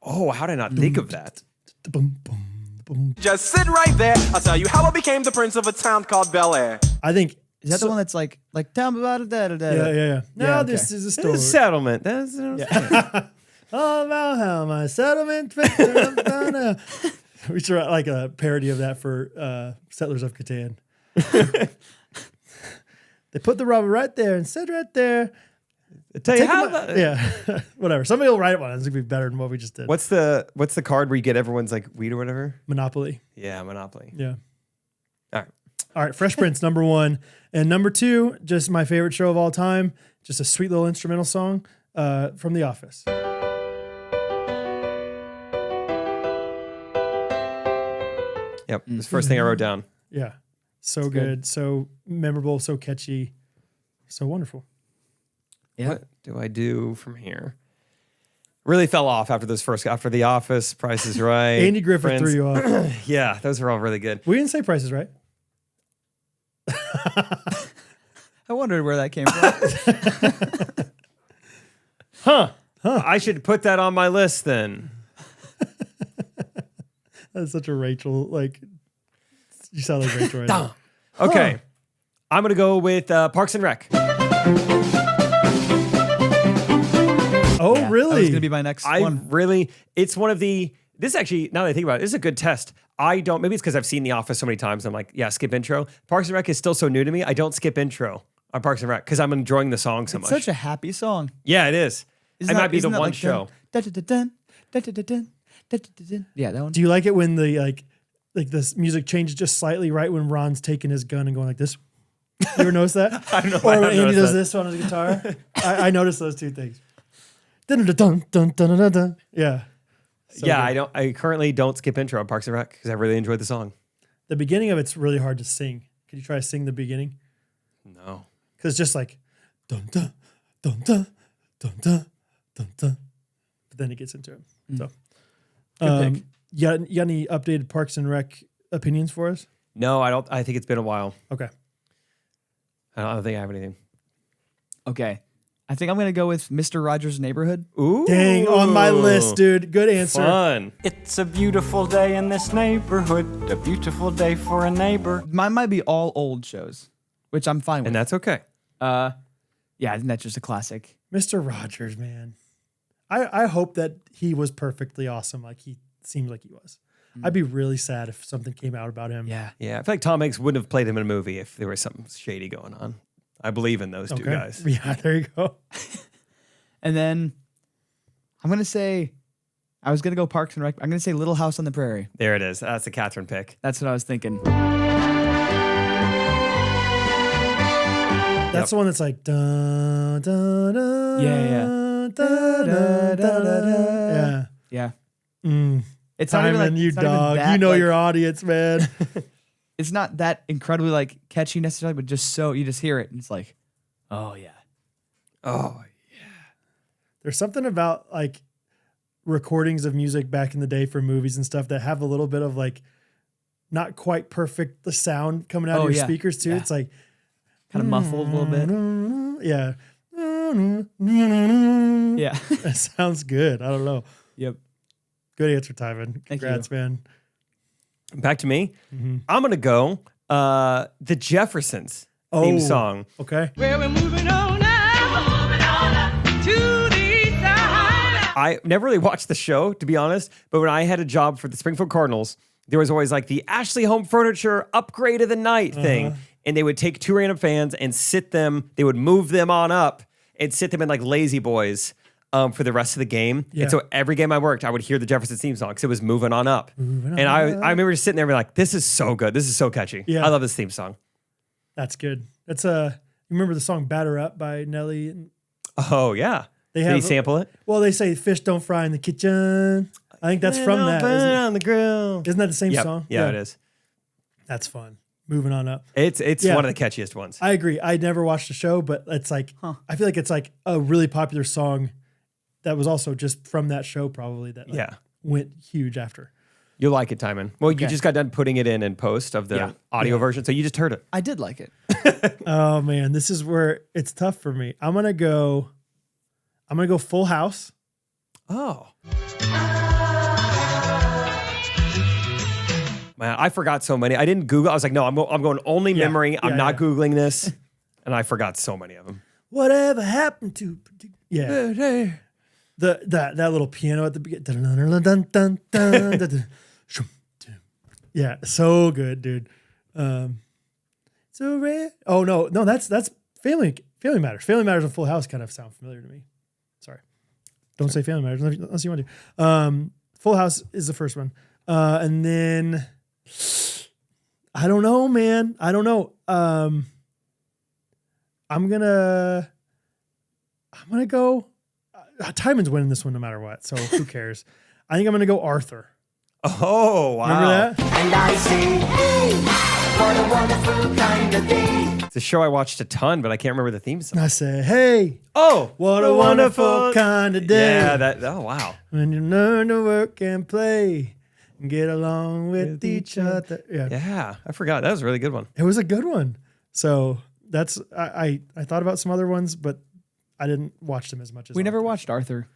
Oh, how did I not think of that? Boom, boom, boom. Just sit right there. I'll tell you how I became the prince of a town called Bel Air. I think. Is that the one that's like tell me about it? Yeah. Now okay. this is a It's story. a settlement. That's All about how my settlement. We should write like a parody of that for Settlers of Catan. They put the rubber right there and said right there. tell you Take how. yeah, whatever. Somebody will write it one. It's gonna be better than what we just did. What's the card where you get everyone's like weed or whatever? Monopoly? Yeah, Monopoly. Yeah. All right. Fresh Prince, number one. And number two, just my favorite show of all time. Just a sweet little instrumental song from The Office. Yep. This first thing I wrote down. Yeah. So good, so memorable, so catchy, so wonderful. Yeah. What do I do from here? Really fell off after The Office, Price is Right. Andy Griffith Friends. threw you off. Yeah, those are all really good. We didn't say Price is Right. I wondered where that came from. Huh. I should put that on my list then. That's such a Rachel, like, you sound like Rachel right now. Okay. I'm going to go with Parks and Rec. Oh, Yeah, really? That was going to be my next one. It's one of this actually, now that I think about it, this is a good test. Maybe it's because I've seen The Office so many times. I'm like, yeah, skip intro. Parks and Rec is still so new to me. I don't skip intro on Parks and Rec because I'm enjoying the song so It's much. such a happy song. Yeah, it is. It might be the one like show. Yeah, that one. Do you like it when the like this music changes just slightly right when Ron's taking his gun and going like this? You ever notice that? I don't know. Or I when haven't Andy noticed does that. this on his guitar? I noticed those two things. Dun, dun, dun, dun, dun, dun, dun. Yeah. So Yeah, good. I currently don't skip intro on Parks and Rec because I really enjoyed the song. The beginning of it's really hard to sing. Could you try to sing the beginning? No. Because it's just like dun dun dun dun dun dun dun dun. But then it gets into it. So, Good pick. you got any updated Parks and Rec opinions for us? No, I don't. I think it's been a while. Okay. I don't think I have anything. Okay. I think I'm going to go with Mr. Rogers' Neighborhood. Ooh. Dang, on my list, dude. Good answer. Fun. It's a beautiful day in this neighborhood, a beautiful day for a neighbor. Mine might be all old shows, which I'm fine with. And that's okay. Yeah, I think that's just a classic. Mr. Rogers, man. I hope that he was perfectly awesome like he seems like he was. I'd be really sad if something came out about him. Yeah. Yeah, I feel like Tom Hanks wouldn't have played him in a movie if there was something shady going on. I believe in those two guys. Yeah, there you go. And then I'm going to say, I was gonna go Parks and Rec. I'm gonna say Little House on the Prairie. There it is. That's the Catherine pick. That's what I was thinking. That's the one that's like da da da. Yeah. Da, da, da, da, da. Yeah. It's not even Timon, like- you it's not even dog. that, You know like- your audience, man. It's not that incredibly like catchy necessarily, but just so you just hear it and it's like, oh yeah. Oh, There's something about like recordings of music back in the day for movies and stuff that have a little bit of like not quite perfect the sound coming out of your speakers too. Yeah. It's like Kind of muffled a little bit. yeah. Yeah. That sounds good. I don't know. Yep. Good answer, Tyvin. Congrats, man. back to me. I'm going to go the Jeffersons theme song. Okay. Well, we're moving on now. To the side. I never really watched the show, to be honest, but when I had a job for the Springfield Cardinals, there was always like the Ashley Home Furniture upgrade of the night thing. And they would take two random fans and sit them, they would move them on up and sit them in like lazy boys for the rest of the game. Yeah. And so every game I worked, I would hear the Jefferson theme song because it was moving on up. I remember just sitting there and being like, this is so good. This is so catchy. Yeah. I love this theme song. That's good. That's you remember the song Batter Up by Nelly? And Oh, yeah. They Did have he sample it? Well, they say fish don't fry in the kitchen. I think that's from that. Burn Isn't it? on the grill. Isn't that the same Yep. song? Yeah, it is. That's fun. Moving on up. It's Yeah. one of the catchiest ones. I agree. I never watched the show, but it's like I feel like it's like a really popular song that was also just from that show, probably that went huge after. You'll like it, Timon. Well, you just got done putting it in post of the audio version, so you just heard it. I did like it. Oh man, this is where it's tough for me. I'm gonna go Full House. Oh. Man, I forgot so many. I didn't Google. I was like, no, I'm going only memory. I'm not Googling this. And I forgot so many of them. Whatever happened to that little piano at the beginning. Yeah, so good, dude. So rare. Oh no, that's Family Matters. Family Matters and Full House kind of sound familiar to me. Sorry, don't say Family Matters unless you want to. Full House is the first one, and then I don't know, man. I don't know. I'm gonna go. Timon's winning this one no matter what, so who cares? I think I'm gonna go Arthur. Oh, wow. Remember that? And I say, hey, what a wonderful kind of day. It's a show I watched a ton, but I can't remember the theme song. I say, hey, Oh, what a wonderful kind of day. Yeah, oh, wow. When you learn to work and play and get along with each other. Yeah. Yeah, I forgot. That was a really good one. It was a good one. So that's, I thought about some other ones, but I didn't watch them as much as We never Arthur. watched Arthur.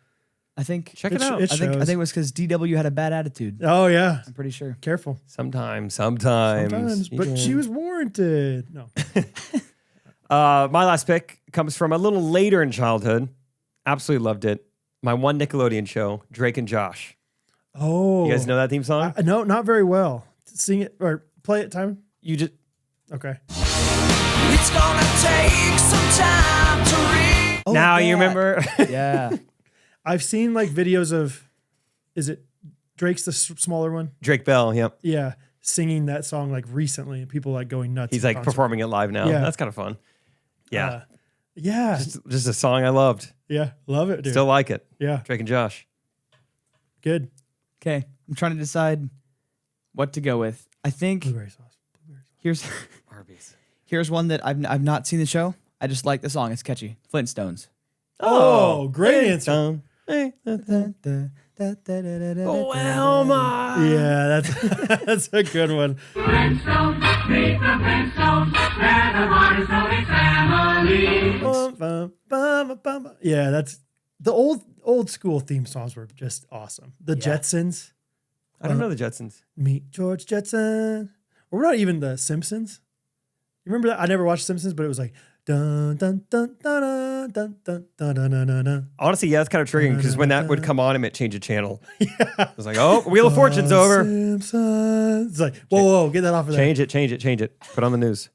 I think Check it out. It I think shows. it was because DW had a bad attitude. Oh yeah. I'm pretty sure. Careful. Sometimes. But she was warranted. No. My last pick comes from a little later in childhood. Absolutely loved it. My one Nickelodeon show, Drake and Josh. Oh. You guys know that theme song? No, not very well. Sing it or play it, Timon. You just Okay. It's gonna take some time to read. Oh, now you that. remember? Yeah. I've seen like videos of, is it Drake's the smaller one? Drake Bell. Yep. Yeah, singing that song like recently, and people like going nuts. He's at like concert. performing it live now. Yeah. That's kind of fun. Yeah. Yeah, Just a song I loved. yeah, love it, dude. Still like it. Yeah, Drake and Josh. good. Okay. I'm trying to decide what to go with. I think Blueberry sauce. here's one that I've not seen the show. I just like the song. It's catchy. Flintstones. Oh, great answer. Oh, Oh, Elma. Yeah, that's a good one. Yeah, that's the old school theme songs were just awesome. The Jetsons. I don't know the Jetsons. Meet George Jetson. Or not even the Simpsons. You remember that? I never watched Simpsons, but it was like dun dun dun dun dun dun dun dun dun dun dun. Honestly, yeah, it's kind of triggering because when that would come on, it meant change a channel. Yeah. I was like, oh, Wheel of Fortune's over. Simpsons. It's like, whoa, get that off of there. Change it. Put on the news.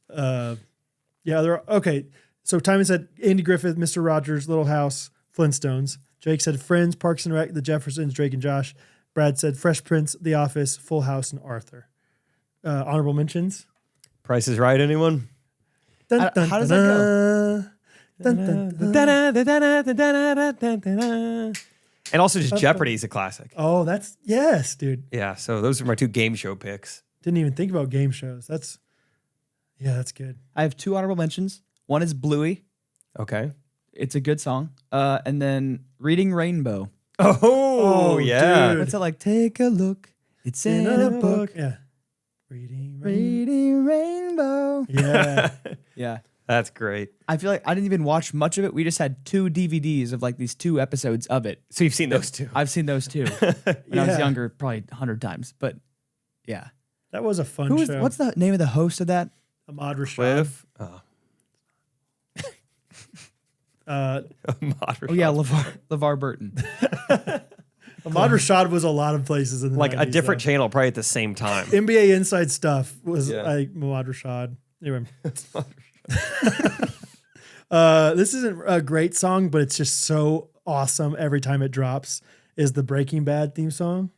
Yeah, okay. So Timon said Andy Griffith, Mr. Rogers, Little House, Flintstones, Jake said Friends, Parks and Rec, The Jeffersons, Drake and Josh. Brad said Fresh Prince, The Office, Full House, and Arthur. Honorable mentions. Price is Right, anyone? How does that go? And also just Jeopardy is a classic. Oh, yes, dude. Yeah, so those are my 2 game show picks. Didn't even think about game shows. That's good. I have 2 honorable mentions. One is Bluey. Okay. It's a good song. And then Reading Rainbow. Oh yeah. Dude. What's it like? Take a look. It's in a book. Yeah. Reading Rainbow. Yeah. Yeah. That's great. I feel like I didn't even watch much of it. We just had 2 DVDs of like these 2 episodes of it. So you've seen those 2. I've seen those 2 when I was younger, probably 100 times. But yeah. That was a fun show. What's the name of the host of that? Ahmad Rashad. Cliff. Ahmad Rashad. Oh yeah, LeVar Burton. Ahmad Rashad was a lot of places in the like 90s, a different channel, probably at the same time. NBA Inside Stuff was like Ahmad Rashad. Anyway. This isn't a great song, but it's just so awesome every time it drops. Is the Breaking Bad theme song?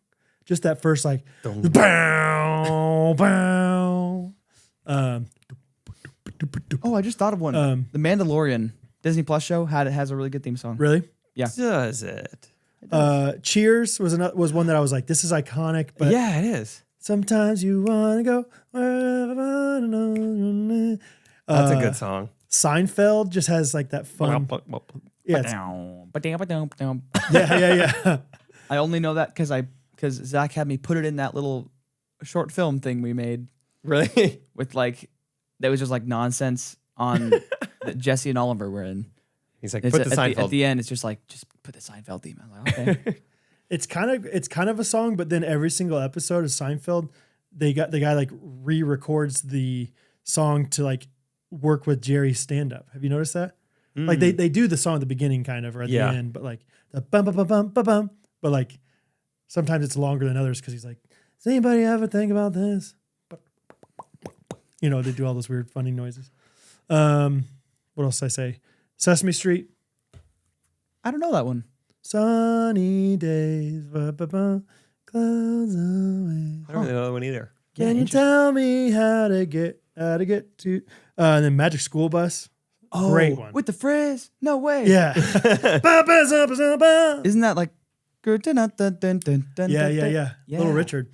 Just that first like bow bow. Oh, I just thought of one. The Mandalorian Disney Plus show has a really good theme song. Really? Yeah. Does it? Cheers was one that I was like, this is iconic. But yeah, it is. Sometimes you want to go. That's a good song. Seinfeld just has like that fun. Yeah. Yeah. I only know that because Zach had me put it in that little short film thing we made. Really? With like, that was just like nonsense on that Jesse and Oliver were in. He's like, put the Seinfeld. At the end, it's just like, just put the Seinfeld theme. I'm like, okay. It's kind of a song, but then every single episode of Seinfeld, the guy like re-records the song to like work with Jerry's stand-up. Have you noticed that? Like they do the song at the beginning kind of or at the end, but like the bum bum bum bum bum bum. But like sometimes it's longer than others because he's like, does anybody ever think about this? You know, they do all those weird funny noises. What else did I say? Sesame Street. I don't know that one. Sunny days, clouds away. I don't really know that one either. Can you tell me how to get to? And then Magic School Bus. Oh, great one with the frizz. No way. Yeah. Isn't that like? Yeah. Little Richard.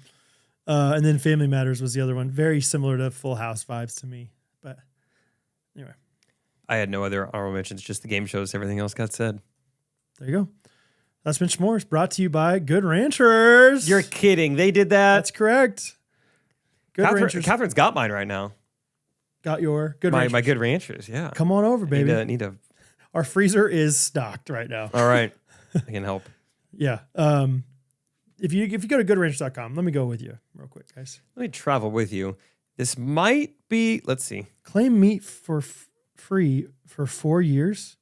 And then Family Matters was the other one. Very similar to Full House vibes to me. But anyway, I had no other honorable mentions. Just the game shows. Everything else got said. There you go. Last Bench More is brought to you by Good Ranchers. You're kidding. They did that. That's correct. Good Ranchers. Catherine's got mine right now. Got your Good Ranchers. My Good Ranchers, yeah. Come on over, baby. Need to. Our freezer is stocked right now. All right. I can help. Yeah. If you go to goodranchers.com, let me go with you real quick, guys. Let me travel with you. This might be, let's see. Claim meat for free for 4 years.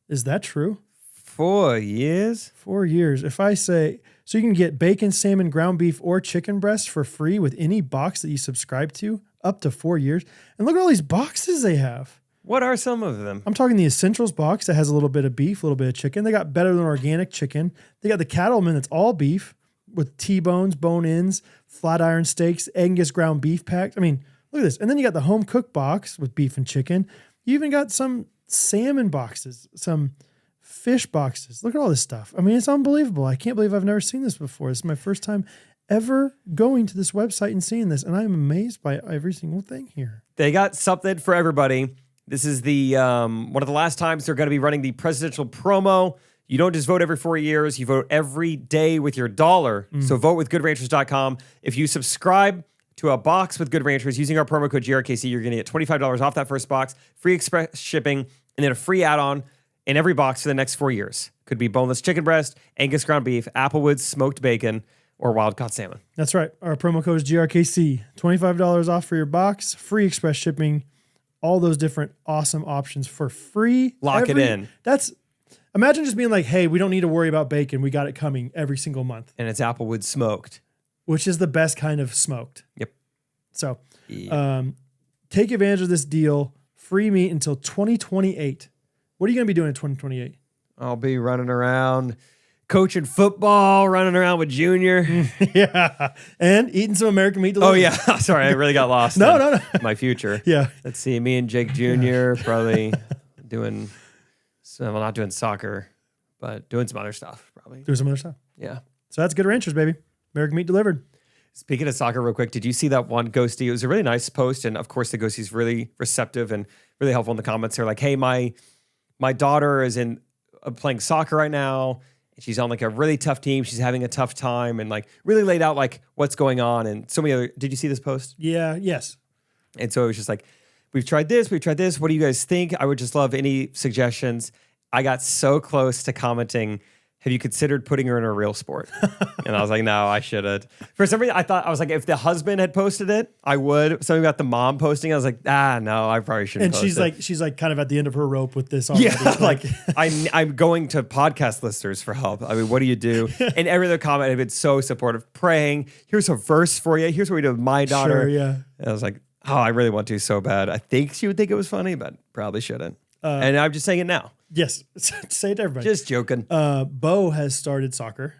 Is that true? 4 years? 4 years. If I say, so you can get bacon, salmon, ground beef, or chicken breast for free with any box that you subscribe to up to 4 years. And look at all these boxes they have. What are some of them? I'm talking the Essentials box that has a little bit of beef, a little bit of chicken. They got Better Than Organic chicken. They got the Cattleman that's all beef with T-bones, bone-ins, flat iron steaks, Angus ground beef packed. I mean, look at this. And then you got the home cook box with beef and chicken. You even got some salmon boxes, some fish boxes. Look at all this stuff. I mean, it's unbelievable. I can't believe I've never seen this before. This is my first time ever going to this website and seeing this. And I'm amazed by every single thing here. They got something for everybody. This is the one of the last times they're going to be running the presidential promo. You don't just vote every 4 years. You vote every day with your dollar. So vote with goodranchers.com. If you subscribe to a box with Good Ranchers using our promo code GRKC, you're going to get $25 off that first box, free express shipping, and then a free add-on in every box for the next 4 years. Could be boneless chicken breast, Angus ground beef, Applewood smoked bacon, or wild-caught salmon. That's right. Our promo code is GRKC. $25 off for your box, free express shipping, all those different awesome options for free. Lock it in. Imagine just being like, hey, we don't need to worry about bacon. We got it coming every single month. And it's Applewood smoked. Which is the best kind of smoked. Yep. So take advantage of this deal. Free meat until 2028. What are you going to be doing in 2028? I'll be running around, coaching football, running around with Junior. Yeah. And eating some American meat Oh, delivery. yeah. Sorry, I really got lost. No. My future. Yeah. Let's see. Me and Jake Jr. probably doing, not doing soccer, but doing some other stuff probably. Do some other stuff. Yeah. So that's Good Ranchers, baby. American meat delivered. Speaking of soccer real quick, did you see that one Ghosty? It was a really nice post. And of course, the Ghosty's really receptive and really helpful in the comments. They're like, hey, my daughter is in playing soccer right now. She's on like a really tough team. She's having a tough time and like really laid out like what's going on. And so many other, did you see this post? Yeah. Yes. And so it was just like, we've tried this. What do you guys think? I would just love any suggestions. I got so close to commenting, have you considered putting her in a real sport? And I was like, no, I shouldn't. For some reason, I was like, if the husband had posted it, I would. Something about the mom posting, I was like, no, I probably shouldn't. And she's like kind of at the end of her rope with this already. Yeah, like I'm going to podcast listeners for help. I mean, what do you do? And every other comment had been so supportive, praying. Here's a verse for you. Here's what we do with my daughter. Sure, yeah. And I was like, oh, I really want to so bad. I think she would think it was funny, but probably shouldn't. And I'm just saying it now. Yes. Say it to everybody. Just joking. Bo has started soccer.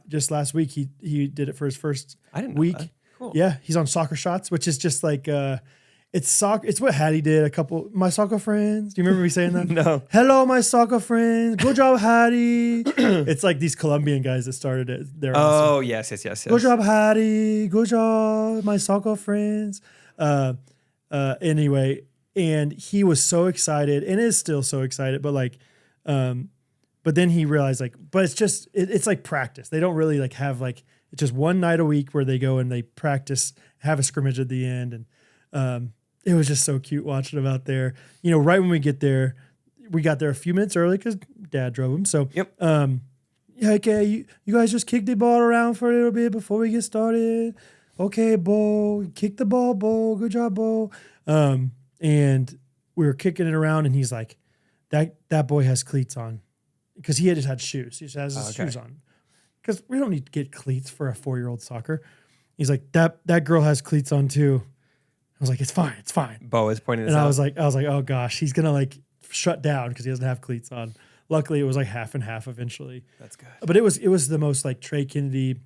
Just last week, he did it for his first week. Cool. Yeah. He's on Soccer Shots, which is just like, it's soccer. It's what Hattie did. My soccer friends. Do you remember me saying that? No. Hello, my soccer friends. Good job, Hattie. It's like these Colombian guys that started it. They're Oh, awesome. yes. Good job, Hattie. Good job, my soccer friends. Anyway, and he was so excited and is still so excited, but like, but then he realized like, but it's just, it's like practice. They don't really like have like, it's just one night a week where they go and they practice, have a scrimmage at the end. And it was just so cute watching them out there. You know, right when we get there, we got there a few minutes early because Dad drove them. So, Yep. Yeah, okay, you guys just kick the ball around for a little bit before we get started. Okay, Bo, kick the ball, Bo. Good job, Bo. And we were kicking it around, and he's like, that boy has cleats on. Because he had just had shoes. He just has his shoes on. Because we don't need to get cleats for a 4-year-old soccer. He's like, that girl has cleats on too. I was like, it's fine. Bo is pointing this and out. I was like, oh gosh, he's gonna like shut down because he doesn't have cleats on. Luckily, it was like half and half eventually. That's good. But it was the most like Trey Kennedy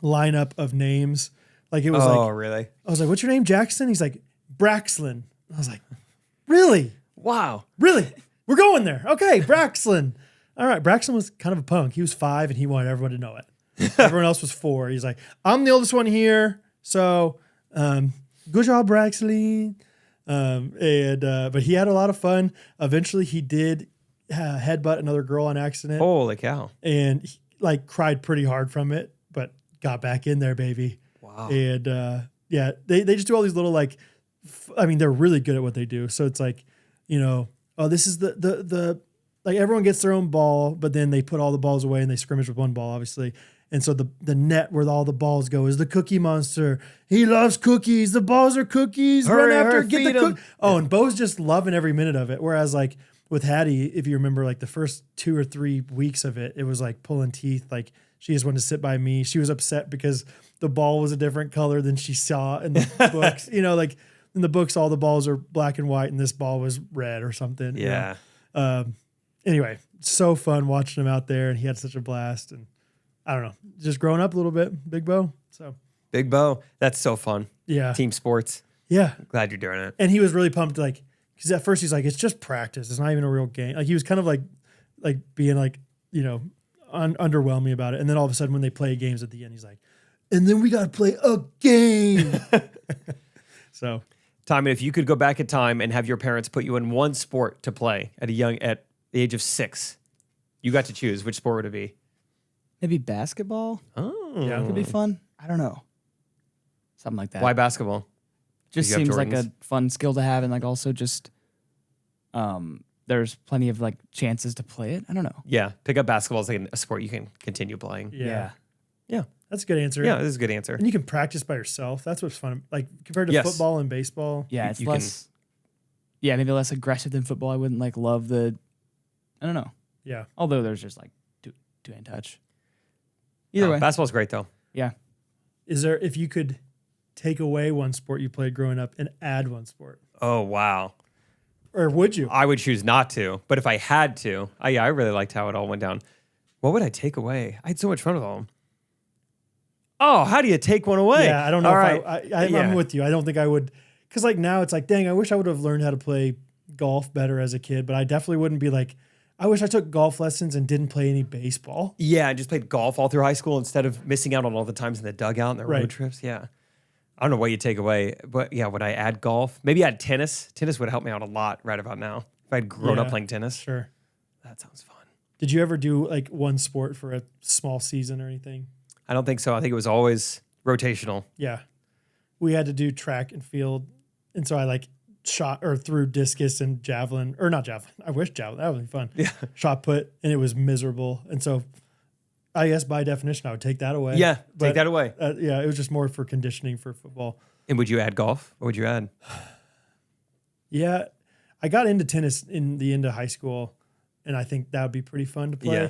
lineup of names. Like it was like, oh, really? I was like, what's your name, Jackson? He's like, Braxlin. I was like, really? Wow. Really? We're going there. Okay, Braxlin. All right, Braxton was kind of a punk. He was 5 and he wanted everyone to know it. Everyone else was 4. He's like, I'm the oldest one here, so good job, Braxton. But he had a lot of fun. Eventually, he did headbutt another girl on accident. Holy cow! And he, like cried pretty hard from it, but got back in there, baby. Wow. And yeah, they just do all these little like, I mean, they're really good at what they do. So it's like, you know, oh, this is the like everyone gets their own ball, but then they put all the balls away and they scrimmage with one ball, obviously. And so the net where all the balls go is the Cookie Monster. He loves cookies. The balls are cookies. Hurry, Run after, hurry, get feed the 'em. Oh, and Bo's just loving every minute of it. Whereas like with Hattie, if you remember like the first 2 or 3 weeks of it, it was like pulling teeth. Like she just wanted to sit by me. She was upset because the ball was a different color than she saw in the books. You know, like in the books, all the balls are black and white and this ball was red or something. Yeah. You know? Anyway, so fun watching him out there, and he had such a blast. And I don't know, just growing up a little bit, Big Bo. So Big Bo, that's so fun. yeah, Team sports. yeah. Glad you're doing it. And he was really pumped, like because at first he's like, it's just practice. It's not even a real game. Like he was kind of like being like, you know, underwhelming about it. And then all of a sudden when they play games at the end, he's like, and then we got to play a game. So. Tommy, if you could go back in time and have your parents put you in one sport to play at the age of 6, you got to choose. Which sport would it be? Maybe basketball. Oh, Yeah. Could be fun. I don't know. Something like that. Why basketball? Just You have seems like a Jordans? fun skill to have, and like also just there's plenty of like chances to play it. I don't know. Yeah, pick up basketball as like a sport you can continue playing. Yeah. Yeah, That's a good answer. yeah, this is a good answer. And you can practice by yourself. That's what's fun. Like compared to Yes. football and baseball. Yeah, it's you can- less. Yeah, maybe less aggressive than football. I wouldn't like love the. I don't know. Yeah. Although there's just like two-hand touch. Either way, Basketball's great though. yeah. Is there, if you could take away one sport you played growing up and add one sport? Oh wow. Or would you? I would choose not to. But if I had to, I really liked how it all went down. What would I take away? I had so much fun with all of them. Oh, how do you take one away? Yeah, I don't know All if right. I'm with you. I don't think I would. Because like now it's like, dang, I wish I would have learned how to play golf better as a kid. But I definitely wouldn't be like, I wish I took golf lessons and didn't play any baseball. Yeah, I just played golf all through high school instead of missing out on all the times in the dugout and the road trips. Yeah. I don't know what you take away, but yeah, would I add golf? Maybe add tennis. Tennis would help me out a lot right about now. If I'd grown up playing tennis. Sure. That sounds fun. Did you ever do like one sport for a small season or anything? I don't think so. I think it was always rotational. Yeah. We had to do track and field. And so I like shot or threw discus and javelin, or not javelin. I wish javelin. That would be fun. Yeah. Shot put, and it was miserable. And so I guess by definition, I would take that away. Yeah, take that away. Yeah, it was just more for conditioning for football. And would you add golf? What would you add? Yeah. I got into tennis in the end of high school, and I think that would be pretty fun to play. Yeah.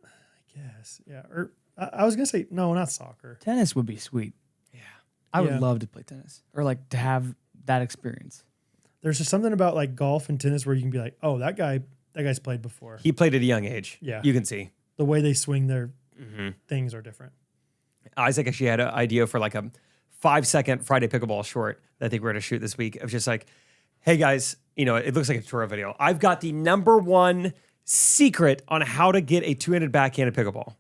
I guess. Yeah. Or I was going to say, no, not soccer. Tennis would be sweet. Yeah. I would love to play tennis or like to have that experience. There's just something about like golf and tennis where you can be like, oh, that guy's played before. He played at a young age. Yeah. You can see. The way they swing their things are different. Isaac actually had an idea for like a 5-second Friday pickleball short that I think we're going to shoot this week of just like, hey guys, you know, it looks like a tutorial video. I've got the #1 secret on how to get a two-handed backhanded pickleball.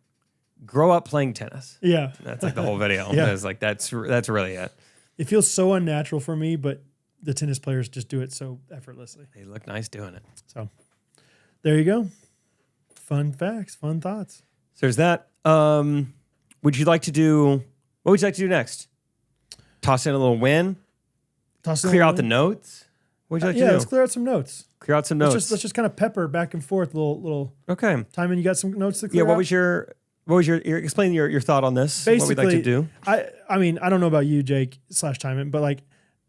Grow up playing tennis. Yeah. That's like the whole video. Yeah. It's like, that's really it. It feels so unnatural for me, but the tennis players just do it so effortlessly. They look nice doing it. So there you go. Fun facts, fun thoughts. So there's that. What would you like to do next? Toss in a little win? Clear out the notes? What would you like to do? Let's clear out some notes. Clear out some notes. Let's just kind of pepper back and forth, little. Okay. Timon, you got some notes to clear Yeah. What out? was your explain your thought on this? Basically, what we'd like to do? I mean, I don't know about you, Jake / Timon, but like,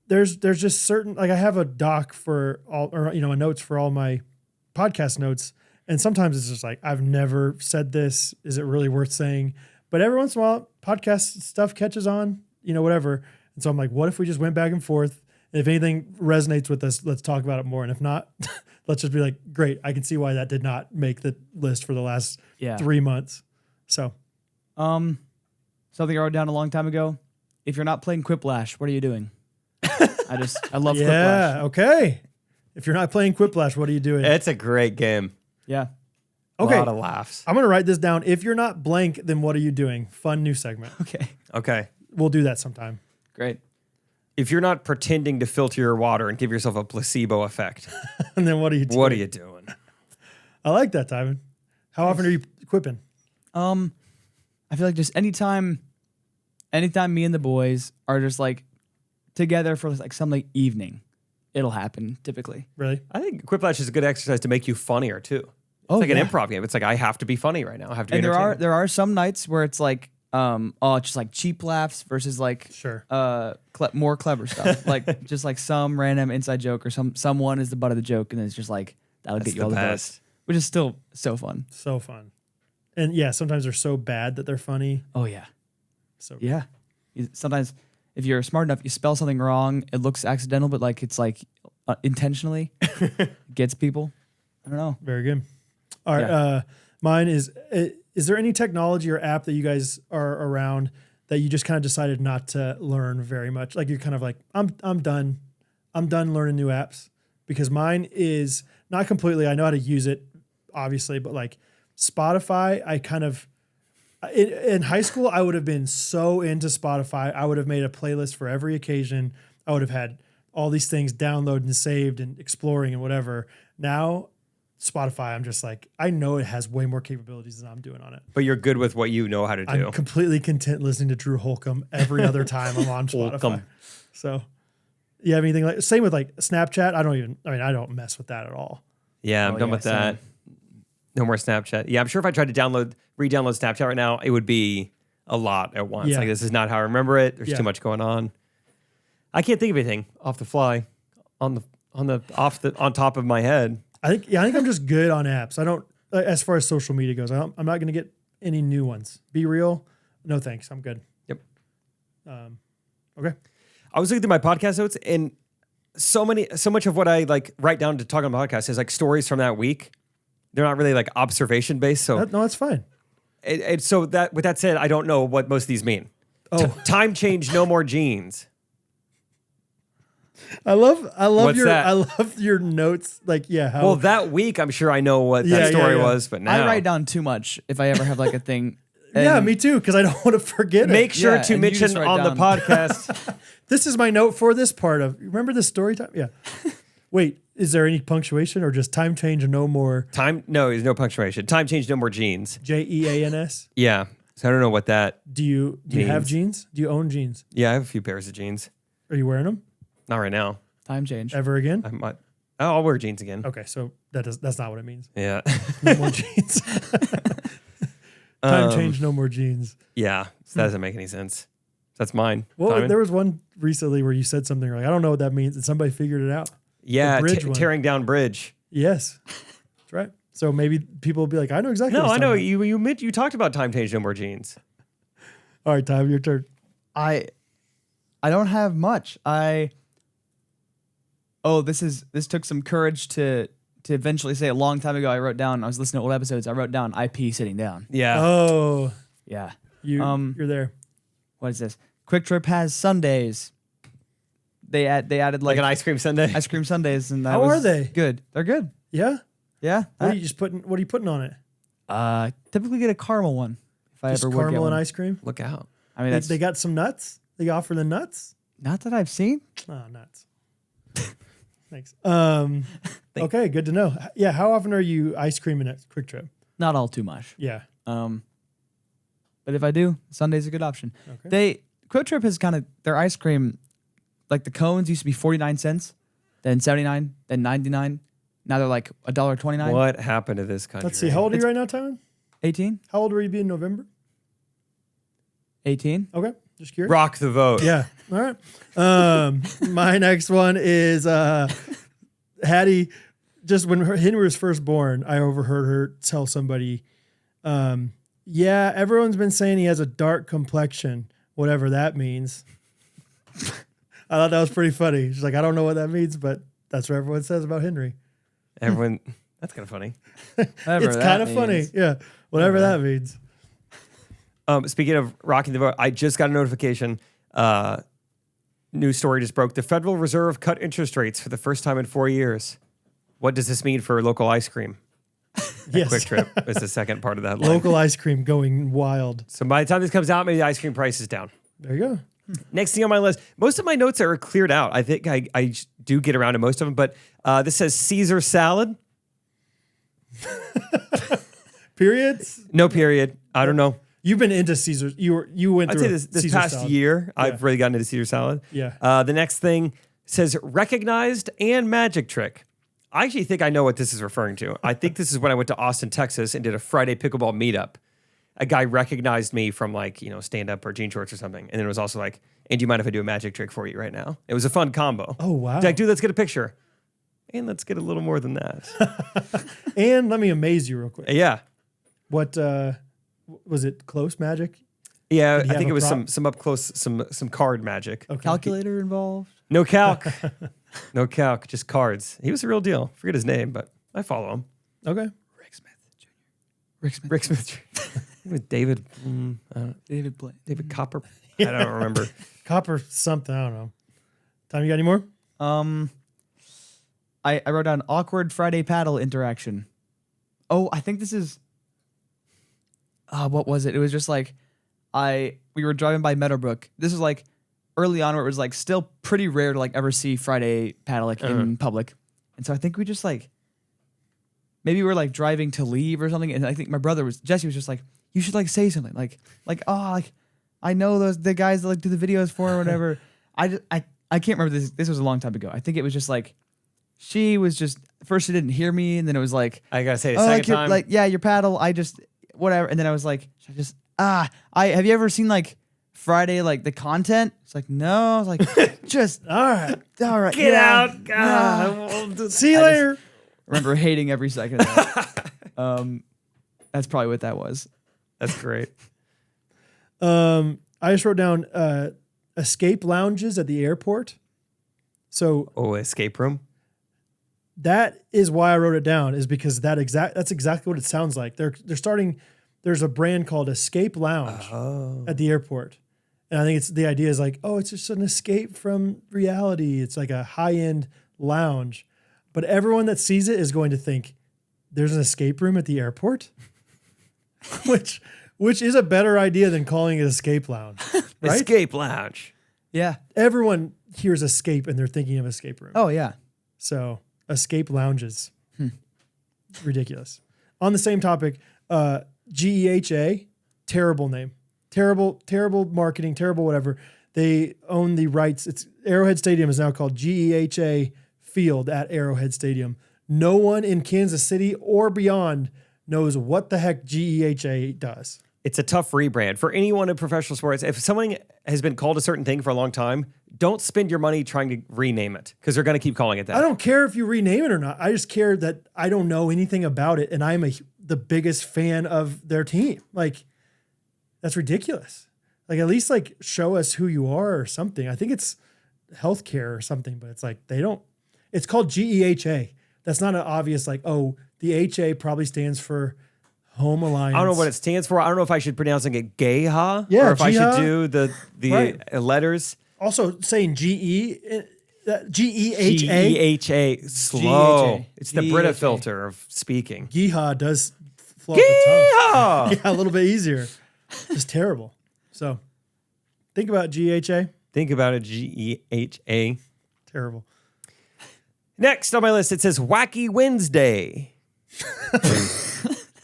there's just certain, like I have a doc for all, or a notes for all my podcast notes. And sometimes it's just like, I've never said this. Is it really worth saying? But every once in a while, podcast stuff catches on, whatever. And so I'm like, what if we just went back and forth? And if anything resonates with us, let's talk about it more. And if not, let's just be like, great. I can see why that did not make the list for the last 3 months. So, something I wrote down a long time ago. If you're not playing Quiplash, what are you doing? I love Quiplash. Yeah. Okay. If you're not playing Quiplash, what are you doing? It's a great game. Yeah. Okay. A lot of laughs. I'm going to write this down. If you're not blank, then what are you doing? Fun new segment. Okay. We'll do that sometime. Great. If you're not pretending to filter your water and give yourself a placebo effect, And then what are you doing? what are you doing? I like that, Timon. How often are you quipping? I feel like just anytime me and the boys are just like together for like some like evening, it'll happen typically. Really? I think Quiplash is a good exercise to make you funnier too. It's like an improv game. It's like I have to be funny right now. I have to be And entertaining. there are some nights where it's like just like cheap laughs versus like more clever stuff. Like just like some random inside joke or someone is the butt of the joke and it's just like that'll get you all the best. Which is still so fun. So fun. And yeah, sometimes they're so bad that they're funny. Oh yeah. So yeah. Sometimes if you're smart enough, you spell something wrong, it looks accidental, but like it's like intentionally gets people. I don't know. Very good. All right. Mine is there any technology or app that you guys are around that you just kind of decided not to learn very much? Like you're kind of like, I'm done. I'm done learning new apps. Because mine is not completely, I know how to use it, obviously, but like Spotify, I kind of, in high school, I would have been so into Spotify. I would have made a playlist for every occasion. I would have had all these things downloaded and saved and exploring and whatever. Now, Spotify, I'm just like, I know it has way more capabilities than I'm doing on it. But you're good with what you know how to do. I'm completely content listening to Drew Holcomb every other time I'm on Spotify. Holcomb. So, you have anything like, same with like Snapchat? I don't mess with that at all. Yeah, I'm done with that. No more Snapchat. Yeah, I'm sure if I tried to re-download Snapchat right now, it would be a lot at once. Yeah. Like this is not how I remember it. There's too much going on. I can't think of anything off the fly, on top of my head. I think I'm just good on apps. I don't, as far as social media goes, I'm not going to get any new ones. Be real. No thanks. I'm good. Yep. Okay. I was looking through my podcast notes and so much of what I like write down to talk on the podcast is like stories from that week. They're not really like observation based. So no, that's fine. So that with that said, I don't know what most of these mean. Time change, no more jeans. I love What's that? I love your notes. Like, yeah. Well, that week, I'm sure I know what that story was, but now I write down too much if I ever have like a thing. Yeah, me too, because I don't want to forget it. Make sure to mention on the podcast. This is my note for this part of. Remember the story time? Yeah. Wait, is there any punctuation or just time change and no more? No, there's no punctuation. Time change, no more jeans. JEANS? Yeah. So I don't know what that. Do you have jeans? Do you own jeans? Yeah, I have a few pairs of jeans. Are you wearing them? Not right now. Time change. Ever again? I might. I'll wear jeans again. Okay, so that's not what it means. Yeah. No more jeans. Time change, no more jeans. Yeah, so that doesn't make any sense. That's mine. Well, Timon? there was one recently where you said something like, I don't know what that means, and somebody figured it out. Yeah, bridge one. tearing down bridge. Yes, that's right. So maybe people will be like, I know exactly. No, what I know. about. You talked about time change, no more jeans. All right, Tom, your turn. I don't have much. This took some courage to eventually say a long time ago. I was listening to old episodes. I wrote down IP sitting down. Yeah. Oh, Yeah. you're there. What is this? Quick Trip has Sundays. They added Like an ice cream sundae. ice cream Sundays, and that How was are they? Good. They're good. Yeah. Yeah. What are you putting on it? Typically get a caramel one if I Just ever would get caramel one. and ice cream. Look out. I mean, that's They got some nuts. They offer the nuts. not that I've seen. Oh, nuts. Thanks. Okay, good to know. Yeah, how often are you ice creaming at Quick Trip? Not all too much. Yeah. But if I do, Sunday's a good option. Okay. Quick Trip has kind of their ice cream, like the cones used to be 49 cents, then 79, then 99. Now they're like $1.29. What happened to this country? Let's see. How old are you right now, Tyron? 18? How old will you be in November? 18. Okay, just curious. Rock the vote. Yeah. All right. My next one is Hattie. Just when Henry was first born, I overheard her tell somebody, yeah, everyone's been saying he has a dark complexion, whatever that means. I thought that was pretty funny. She's like, I don't know what that means, but that's what everyone says about Henry. Everyone, that's kind of funny. It's kind of funny. Yeah. Whatever that means. Speaking of rocking the vote, I just got a notification. News story just broke. The Federal Reserve cut interest rates for the first time in 4 years. What does this mean for local ice cream? Yes. Quick Trip is the second part of that line. Local ice cream going wild. So by the time this comes out, maybe the ice cream price is down. There you go. Next thing on my list, most of my notes are cleared out. I think I do get around to most of them, but this says Caesar salad. Periods? No period. I don't know. You've been into Caesar. You went I'd through say this Caesar past salad. year, I've really gotten into Caesar salad. Yeah. The next thing says recognized and magic trick. I actually think I know what this is referring to. I think this is when I went to Austin, Texas and did a Friday pickleball meetup. A guy recognized me from like, stand up or jean shorts or something. And then it was also like, and do you mind if I do a magic trick for you right now? It was a fun combo. Oh, wow. Like, dude, let's get a picture. And let's get a little more than that. And let me amaze you real quick. Yeah. What was it? Close magic? Yeah, Did he I think have it a was prop? some up close, some card magic. Okay. Calculator involved. No calc. No calc, just cards. He was the real deal. Forget his name, but I follow him. Okay. Rick Smith Jr. Rick Smith. Rick Smith. With David. David Blaine. David Copper. I don't remember. Copper something. I don't know. Tom, you got any more? I wrote down awkward Friday paddle interaction. Oh, I think this is. What was it? It was just like, we were driving by Meadowbrook. This was like early on where it was like still pretty rare to like ever see Friday paddle like in public, and so I think we just like. Maybe we were like driving to leave or something, and I think my brother Jesse was just like, you should like say something like I know the guys that like do the videos for or whatever. I can't remember this. This was a long time ago. I think it was just like she was just first she didn't hear me, and then it was like I gotta say it a second time. Like your paddle. I just whatever, and then I was like, should I just have you ever seen like Friday like the content? It's like no. I was like just all right, Get out. God. See you later. Remember hating every second of that. That's probably what that was. That's great. I just wrote down escape lounges at the airport. So escape room. That is why I wrote it down, is because that's exactly what it sounds like. They're starting. There's a brand called Escape Lounge at the airport, and I think the idea is like, oh, it's just an escape from reality. It's like a high-end lounge, but everyone that sees it is going to think there's an escape room at the airport, which is a better idea than calling it Escape Lounge. Right? Escape Lounge. Yeah. Everyone hears escape and they're thinking of escape room. Oh yeah. So escape lounges. Ridiculous. On the same topic, GEHA, terrible name. Terrible marketing, terrible whatever. They own the rights. It's Arrowhead Stadium is now called GEHA Field at Arrowhead Stadium. No one in Kansas City or beyond knows what the heck GEHA does. It's a tough rebrand for anyone in professional sports. If someone has been called a certain thing for a long time, don't spend your money trying to rename it because they're going to keep calling it that. I don't care if you rename it or not. I just care that I don't know anything about it, and I'm the biggest fan of their team. Like, that's ridiculous. Like, at least like show us who you are or something. I think it's healthcare or something, but it's like they don't. It's called GEHA. That's not an obvious like, oh, the HA probably stands for Home Alliance. I don't know what it stands for. I don't know if I should pronounce it GEHA Yeah, or if I GEHA. should do the Right. letters. Also, saying GEHA. GEHA. Slow. GEHA. It's the Brita filter of speaking. Geehaw does flow off the tongue. GEHA. Yeah, a little bit easier. Just terrible. So think about GHA. Think about it. GEHA. Terrible. Next on my list, it says Wacky Wednesday.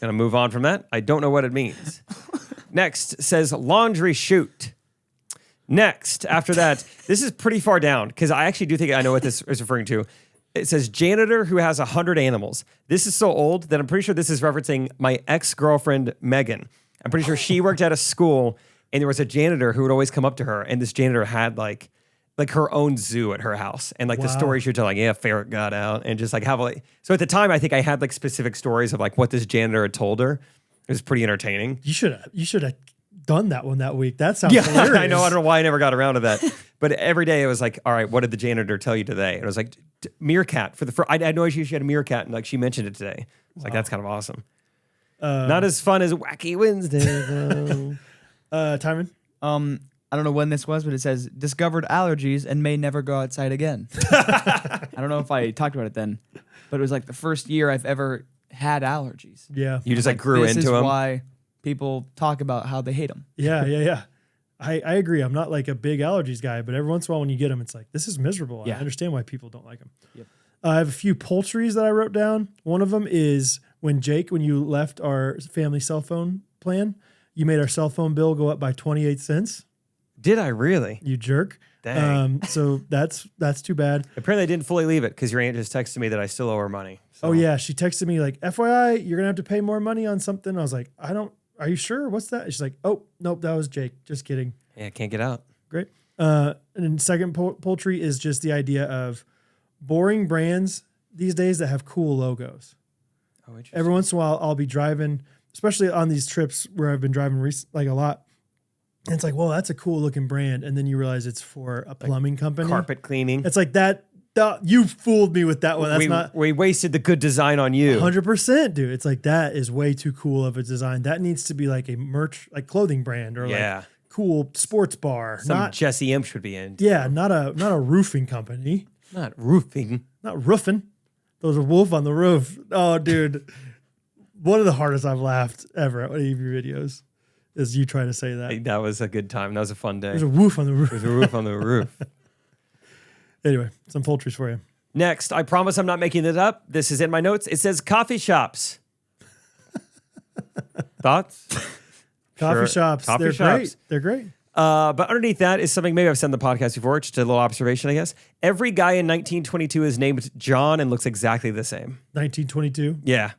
Gonna move on from that. I don't know what it means. Next says laundry shoot. Next, after that, this is pretty far down because I actually do think I know what this is referring to. It says janitor who has 100 animals. This is so old that I'm pretty sure this is referencing my ex-girlfriend, Megan. I'm pretty sure she worked at a school and there was a janitor who would always come up to her, and this janitor had like her own zoo at her house. And like the story she would tell, like, yeah, ferret got out, and just like have like, so at the time I think I had like specific stories of like what this janitor had told her. It was pretty entertaining. You should have done that one that week. That sounds hilarious. I know. I don't know why I never got around to that. But every day it was like, all right, what did the janitor tell you today? And it was like, meerkat. I had no idea she had a meerkat, and like she mentioned it today. It's like, that's kind of awesome. Not as fun as Wacky Wednesday, though. Timon? I don't know when this was, but it says discovered allergies and may never go outside again. I don't know if I talked about it then, but it was like the first year I've ever had allergies. Yeah. You just like grew into them. This is why people talk about how they hate them. Yeah. I agree. I'm not like a big allergies guy, but every once in a while when you get them, it's like, this is miserable. Yeah. I understand why people don't like them. Yep. I have a few poultries that I wrote down. One of them is when you left our family cell phone plan, you made our cell phone bill go up by 28 cents. Did I really? You jerk. Dang. So that's too bad. Apparently I didn't fully leave it because your aunt just texted me that I still owe her money. So. Oh yeah. She texted me like, FYI, you're going to have to pay more money on something. I was like, are you sure? What's that? She's like, oh, nope, that was Jake. Just kidding. Yeah, I can't get out. Great. And then second poultry is just the idea of boring brands these days that have cool logos. Oh, interesting. Every once in a while, I'll be driving, especially on these trips where I've been driving like a lot. And it's like, well, that's a cool looking brand. And then you realize it's for a plumbing company. Carpet cleaning. It's like that. You fooled me with that one. That's we wasted the good design on you. 100%, dude. It's like, that is way too cool of a design. That needs to be like a like clothing brand or like cool sports bar. Some Jesse Imp should be in. Yeah, not a roofing company. Not roofing. Not roofing. Those are wolf on the roof. Oh, dude. One of the hardest I've laughed ever at any of your videos is you trying to say that. That was a good time. That was a fun day. There's a wolf on the roof. There's a roof on the roof. Anyway, some poultries for you. Next, I promise I'm not making it up. This is in my notes. It says coffee shops. Thoughts? Coffee shops. They're great. They're great. But underneath that is something maybe I've said in the podcast before, just a little observation, I guess. Every guy in 1922 is named John and looks exactly the same. 1922? Yeah.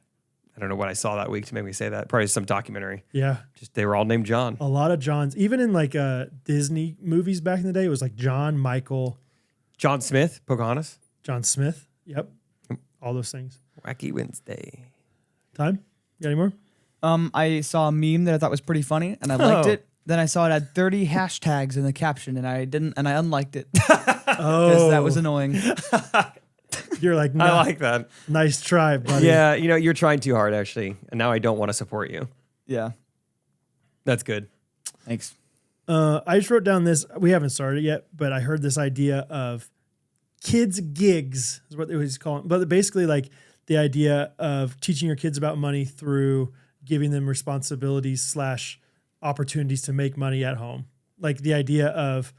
I don't know what I saw that week to make me say that. Probably some documentary. Yeah. Just they were all named John. A lot of Johns. Even in like Disney movies back in the day, it was like John, Michael. John Smith, Pocahontas. John Smith. Yep. All those things. Wacky Wednesday. Time? You got any more? I saw a meme that I thought was pretty funny, and I liked it. Then I saw it had 30 hashtags in the caption, and I unliked it because that was annoying. You're like, I like that. Nice try, buddy. Yeah, you're trying too hard, actually, and now I don't want to support you. Yeah. That's good. Thanks. I just wrote down this. We haven't started yet, but I heard this idea of kids gigs is what they always call it. But basically, like the idea of teaching your kids about money through giving them responsibilities / opportunities to make money at home. Like the idea of,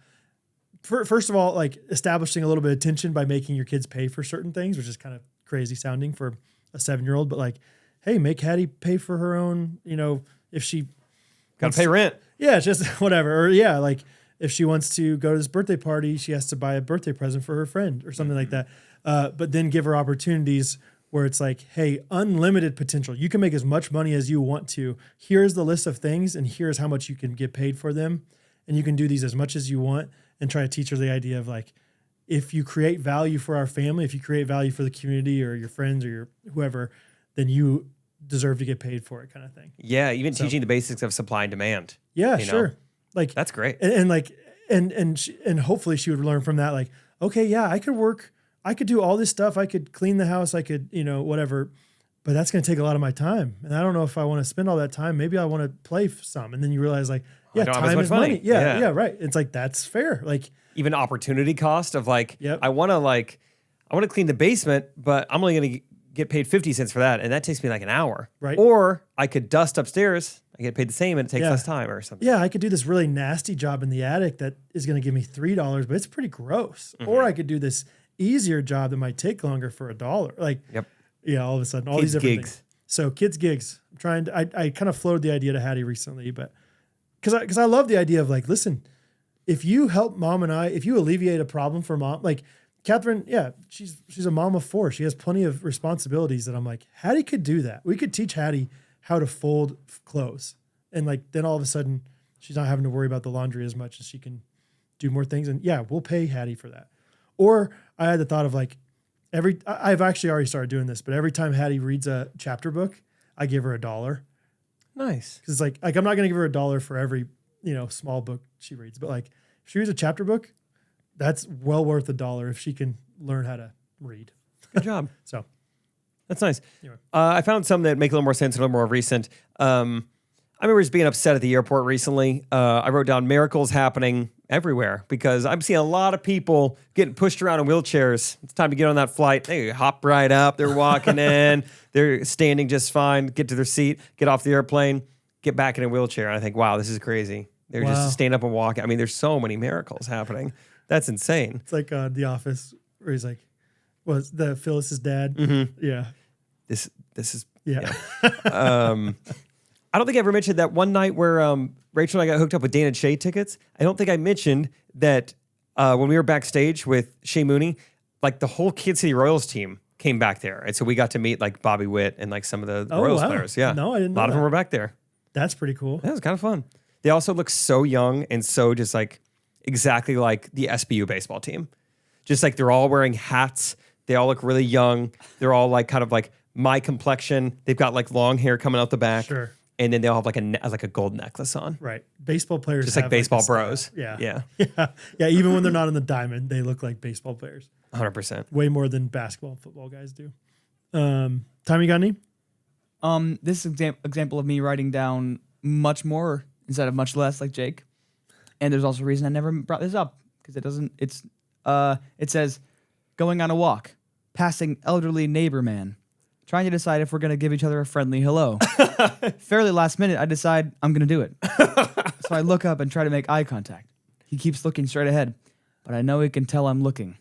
first of all, like establishing a little bit of tension by making your kids pay for certain things, which is kind of crazy sounding for a 7-year-old, but like, hey, make Hattie pay for her own, if she Gotta pay rent. Yeah, just whatever. Or yeah, like if she wants to go to this birthday party, she has to buy a birthday present for her friend or something like that. But then give her opportunities where it's like, hey, unlimited potential. You can make as much money as you want to. Here's the list of things, and here's how much you can get paid for them. And you can do these as much as you want, and try to teach her the idea of like, if you create value for our family, if you create value for the community or your friends or your whoever, then you deserve to get paid for it, kind of thing. Yeah, even teaching the basics of supply and demand. Yeah, sure. Like that's great. And hopefully she would learn from that. Like, okay, yeah, I could work. I could do all this stuff. I could clean the house. I could, whatever. But that's going to take a lot of my time. And I don't know if I want to spend all that time. Maybe I want to play some. And then you realize like, yeah, time is money. Yeah, right. It's like, that's fair. Like even opportunity cost of like, yep. I want to clean the basement, but I'm only going to get paid 50 cents for that. And that takes me like an hour. Right. Or I could dust upstairs. I get paid the same and it takes less time or something. Yeah. I could do this really nasty job in the attic that is going to give me $3, but it's pretty gross. Mm-hmm. Or I could do this easier job that might take longer for $1. Like, yep. Yeah, all of a sudden, all kids these different gigs. Things. So kids gigs. I'm trying to, I kind of floated the idea to Hattie recently, but because I love the idea of like, listen, if you help mom and if you alleviate a problem for mom, like Catherine, yeah, she's a mom of 4. She has plenty of responsibilities that I'm like, Hattie could do that. We could teach Hattie how to fold clothes. And like, then all of a sudden she's not having to worry about the laundry as much as she can do more things. And yeah, we'll pay Hattie for that. Or I had the thought of like, I've actually already started doing this, but every time Hattie reads a chapter book, I give her $1. Nice. Because like I'm not going to give her $1 for every, small book she reads, but like if she reads a chapter book, that's well worth $1 if she can learn how to read. Good job. So that's nice. Anyway. I found some that make a little more sense, a little more recent. I remember just being upset at the airport recently. I wrote down miracles happening everywhere because I'm seeing a lot of people getting pushed around in wheelchairs. It's time to get on that flight. They hop right up. They're walking in. They're standing just fine. Get to their seat. Get off the airplane. Get back in a wheelchair. And I think, wow, this is crazy. They're just stand up and walk. I mean, there's so many miracles happening. That's insane. It's like The Office where he's like, was the Phyllis's dad? Mm-hmm. Yeah. This is yeah. I don't think I ever mentioned that one night where Rachel and I got hooked up with Dan and Shay tickets. I don't think I mentioned that when we were backstage with Shay Mooney, like the whole Kid City Royals team came back there. And so we got to meet like Bobby Witt and like some of the Royals players. Yeah. No, I didn't know A lot of them were back there. That's pretty cool. That was kind of fun. They also look so young and so just like exactly like the SBU baseball team. Just like they're all wearing hats. They all look really young. They're all like kind of like my complexion. They've got like long hair coming out the back. Sure. And then they'll have like a gold necklace on. Right. Baseball players just like baseball bros. Yeah. Yeah. Yeah. Even when they're not in the diamond, they look like baseball players. 100%. Way more than basketball and football guys do. Tom, you got any? This example of me writing down much more instead of much less, like Jake. And there's also a reason I never brought this up because it says going on a walk, passing elderly neighbor man, trying to decide if we're going to give each other a friendly hello. Fairly last minute, I decide I'm going to do it. So I look up and try to make eye contact. He keeps looking straight ahead, but I know he can tell I'm looking.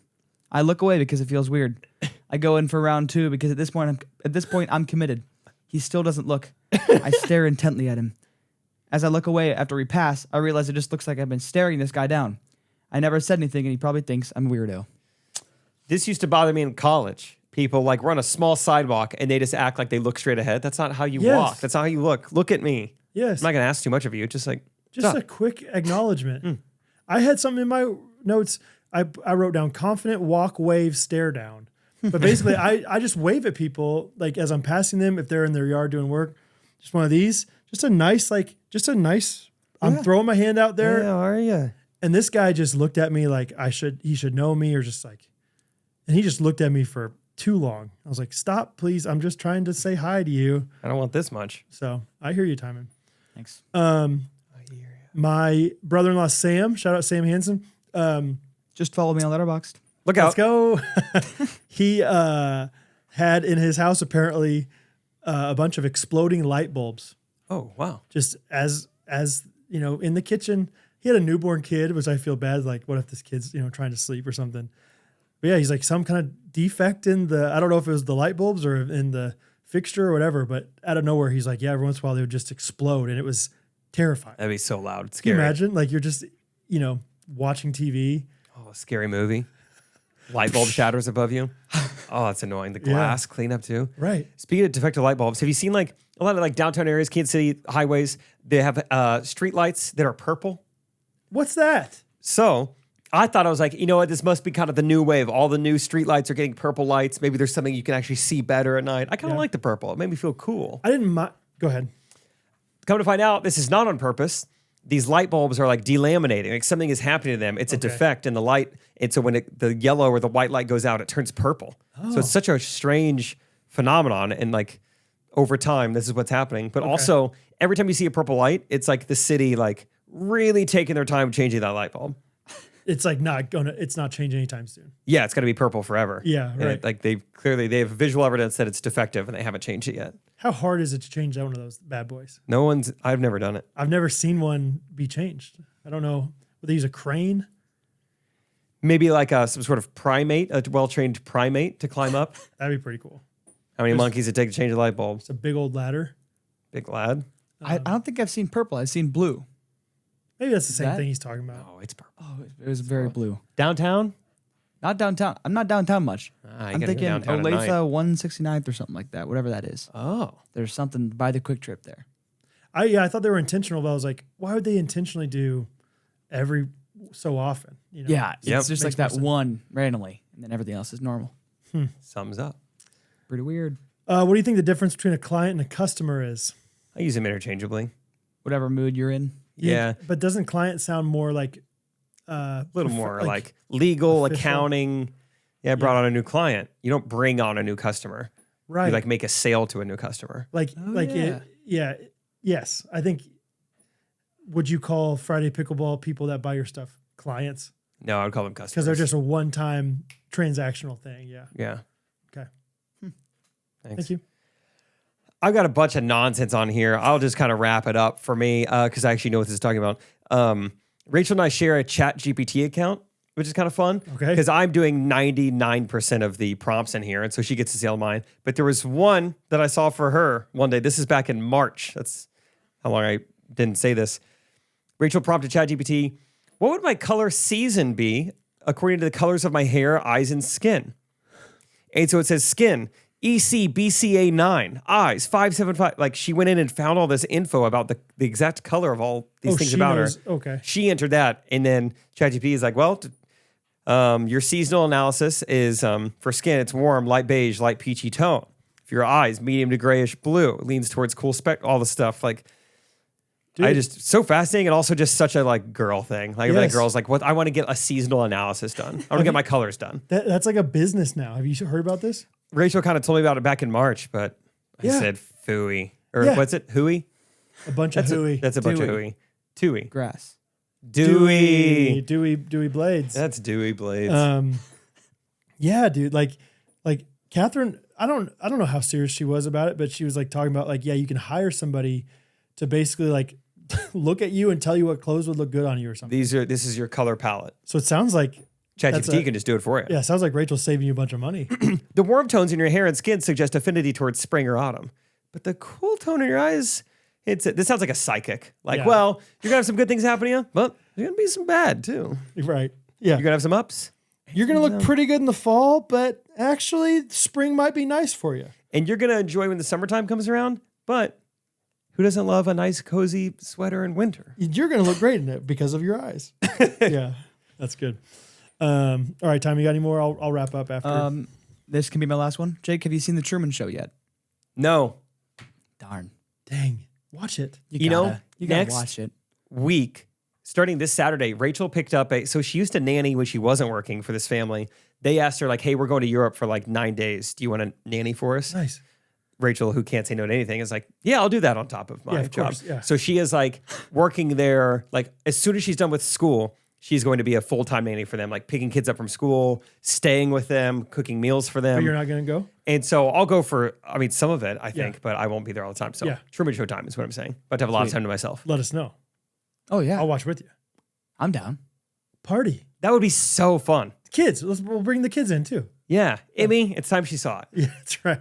I look away because it feels weird. I go in for round 2 because at this point I'm committed. He still doesn't look. I stare intently at him. As I look away after we pass, I realize it just looks like I've been staring this guy down. I never said anything, and he probably thinks I'm a weirdo. This used to bother me in college. People like run a small sidewalk and they just act like they look straight ahead. That's not how you walk. That's not how you look. Look at me. Yes. I'm not going to ask too much of you. Just a quick acknowledgement. I had something in my notes. I wrote down confident walk, wave, stare down. But basically, I just wave at people like as I'm passing them if they're in their yard doing work. Just one of these. Just a nice I'm throwing my hand out there. Yeah, how are you? And this guy just looked at me like he should know me, or just like, and he just looked at me for too long. I was like, stop, please. I'm just trying to say hi to you. I don't want this much. So I hear you, Timon. Thanks. My brother-in-law, Sam, shout out Sam Hansen. Just follow me on Letterboxd. Look out. Let's go. He had in his house apparently a bunch of exploding light bulbs. Oh, wow. Just as you know, in the kitchen. He had a newborn kid, which I feel bad. Like, what if this kid's, trying to sleep or something? But yeah, he's like some kind of defect in I don't know if it was the light bulbs or in the fixture or whatever, but out of nowhere, he's like, yeah, every once in a while they would just explode. And it was terrifying. That'd be so loud. It's Can you scary. imagine? Like, you're just, watching TV. Oh, a scary movie. Light bulb shatters above you. Oh, that's annoying. The glass cleanup too. Right. Speaking of defective light bulbs, have you seen like a lot of like downtown areas, Kansas City highways? They have street lights that are purple. What's that? So I thought, I was like, you know what? This must be kind of the new wave. All the new street lights are getting purple lights. Maybe there's something you can actually see better at night. I kind of like the purple. It made me feel cool. I didn't mind. Go ahead. Come to find out, this is not on purpose. These light bulbs are like delaminating. Like something is happening to them. It's a defect in the light. And so when the yellow or the white light goes out, it turns purple. So it's such a strange phenomenon. And like over time, this is what's happening. But also, every time you see a purple light, it's like the city like really taking their time changing that light bulb. It's like it's not changing anytime soon. Yeah, it's going to be purple forever. Yeah, right. And they have visual evidence that it's defective and they haven't changed it yet. How hard is it to change one of those bad boys? I've never done it. I've never seen one be changed. I don't know. Would they use a crane? Maybe like some sort of primate, a well-trained primate to climb up. That'd be pretty cool. How many monkeys it take to change a light bulb? It's a big old ladder. Big lad. I don't think I've seen purple. I've seen blue. Maybe that's the same thing he's talking about. Oh, it's purple. Oh, it was very blue. Downtown? Not downtown. I'm not downtown much. I'm thinking Olathe 169th or something like that, whatever that is. Oh. There's something by the Quick Trip there. I thought they were intentional, but I was like, why would they intentionally do every so often? Yeah, it's just like Makes more that sense. one randomly, and then everything else is normal. Sums up. Pretty weird. What do you think the difference between a client and a customer is? I use them interchangeably. Whatever mood you're in. Yeah. But doesn't client sound more like A little more like legal, official. accounting. Yeah, I brought on a new client. You don't bring on a new customer. right? You like make a sale to a new customer. Yes. I think. Would you call Friday Pickleball people that buy your stuff clients? No, I would call them customers. Because they're just a one-time transactional thing. Yeah. Yeah. Okay. Thanks. Thank you. I've got a bunch of nonsense on here. I'll just kind of wrap it up for me because I actually know what this is talking about. Rachel and I share a Chat GPT account, which is kind of fun. Okay. Because I'm doing 99% of the prompts in here, and so she gets to see all mine. But there was one that I saw for her one day. This is back in March. That's how long I didn't say this. Rachel prompted Chat GPT, what would my color season be according to the colors of my hair, eyes, and skin? And so it says skin, ECBCA9, eyes, 575. Like she went in and found all this info about the exact color of all these things she about knows. her. Okay. She entered that. And then ChatGPT is like, well, your seasonal analysis is for skin, it's warm, light beige, light peachy tone. For your eyes, medium to grayish blue, leans towards cool all the stuff. Like, Dude. I just so fascinating and also just such a like girl thing. Like Yes. girls like, what I want to get a seasonal analysis done. I want to get my colors done. That's like a business now. Have you heard about this? Rachel kind of told me about it back in March, but I Yeah. said fooey. Or Yeah. what's it? Hooey? A bunch of hooey. That's a bunch of Dewey. hooey. Tooey. Grass. Dewey. Dewey blades. That's Dewey blades. Yeah, dude. Like Catherine, I don't know how serious she was about it, but she was like talking about like, yeah, you can hire somebody to basically like look at you and tell you what clothes would look good on you or something. This is your color palette. So it sounds like ChatGPT can just do it for you. yeah, it sounds like Rachel's saving you a bunch of money. The warm tones in your hair and skin suggest affinity towards spring or autumn. But the cool tone in your eyes, this sounds like a psychic. Like, Yeah. well, you're going to have some good things happen to you, but there's going to be some bad too. Right. Yeah. You're going to have some ups. You're going to look pretty good in the fall, but actually spring might be nice for you. And you're going to enjoy when the summertime comes around, but who doesn't love a nice cozy sweater in winter? You're going to look great in it because of your eyes. Yeah. That's good. All right, Tom, you got any more? I'll wrap up after. This can be my last one. Jake, have you seen The Truman Show yet? No. Darn. Dang. Watch it. You know, gotta next- watch it. week, starting this Saturday, Rachel picked up so she used to nanny when she wasn't working for this family. They asked her like, hey, we're going to Europe for like 9 days. Do you want to nanny for us? Nice. Rachel, who can't say no to anything, is like, yeah, I'll do that on top of my job. Course, yeah. So she is like working there. Like as soon as she's done with school, she's going to be a full-time nanny for them, like picking kids up from school, staying with them, cooking meals for them. But you're not going to go? And so I'll go for, some of it, I think, but I won't be there all the time. So Truman Show time is what I'm saying. But to have a lot of time to myself. Let us know. Oh, yeah. I'll watch with you. I'm down. Party. That would be so fun. Kids. We'll bring the kids in too. Yeah. Emmy, it's time she saw it. Yeah, that's right.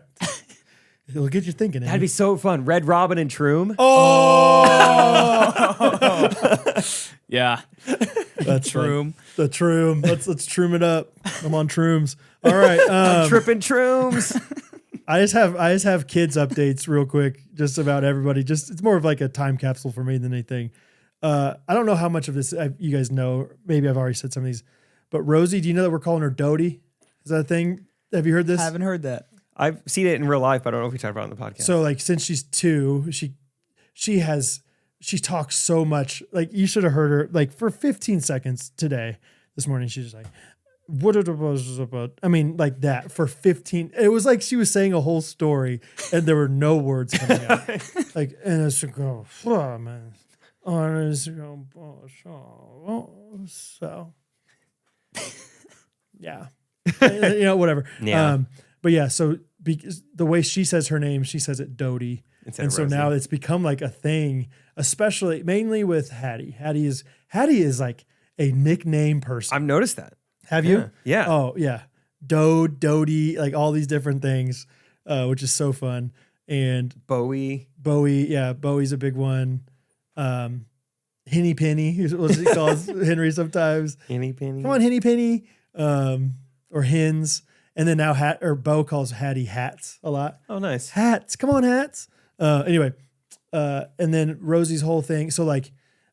It'll get you thinking. That'd be so fun. Red Robin and Trume. Oh! Yeah. That's Trume. The Trume. Let's Trume it up. I'm on Trumes. All right. Tripping Trumes. I just have kids updates real quick, just about everybody. It's more of like a time capsule for me than anything. I don't know how much of this you guys know. Maybe I've already said some of these, but Rosie, do you know that we're calling her Dodie? Is that a thing? Have you heard this? I haven't heard that. I've seen it in real life, but I don't know if we talked about it on the podcast. So like since she's 2, she talks so much. Like you should have heard her like for 15 seconds this morning. She's just like, what it was about. I mean, like that for 15. It was like she was saying a whole story and there were no words coming out. Like, and it's like, oh man. So yeah. Whatever. Yeah. But yeah, so because the way she says her name, she says it Dodie. And so now it's become like a thing, especially mainly with Hattie. Hattie is like a nickname person. I've noticed that. Have you? Yeah. Oh yeah. Dodie, like all these different things, which is so fun. And Bowie. Yeah, Bowie's a big one. Henny Penny, what he calls Henry sometimes. Henny Penny. Come on, Henny Penny. Or Hens. And then now Bo calls Hattie Hats a lot. Oh, nice. Hats. Come on, Hats. Anyway. And then Rosie's whole thing. So like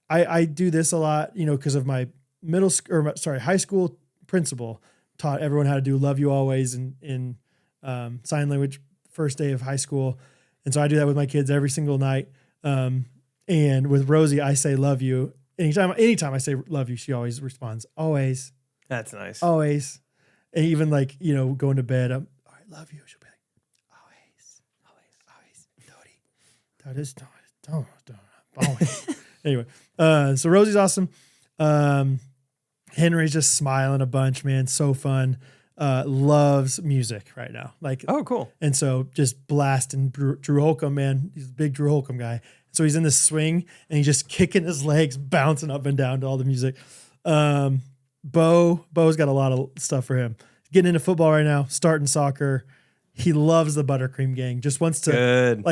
I do this a lot, because of my high school principal taught everyone how to do love you always in sign language first day of high school. And so I do that with my kids every single night. And with Rosie, I say love you. Anytime I say love you, she always responds, always. That's nice. Always. And even like, going to bed, all right, love you. She'll be like, always. That is, don't, always. Anyway, so Rosie's awesome. Henry's just smiling a bunch, man. So fun. Loves music right now. Like, oh, cool. And so just blasting Drew Holcomb, man. He's a big Drew Holcomb guy. So he's in this swing and he's just kicking his legs, bouncing up and down to all the music. Bo's got a lot of stuff for him. Getting into football right now, starting soccer. He loves the Buttercream Gang. Just wants to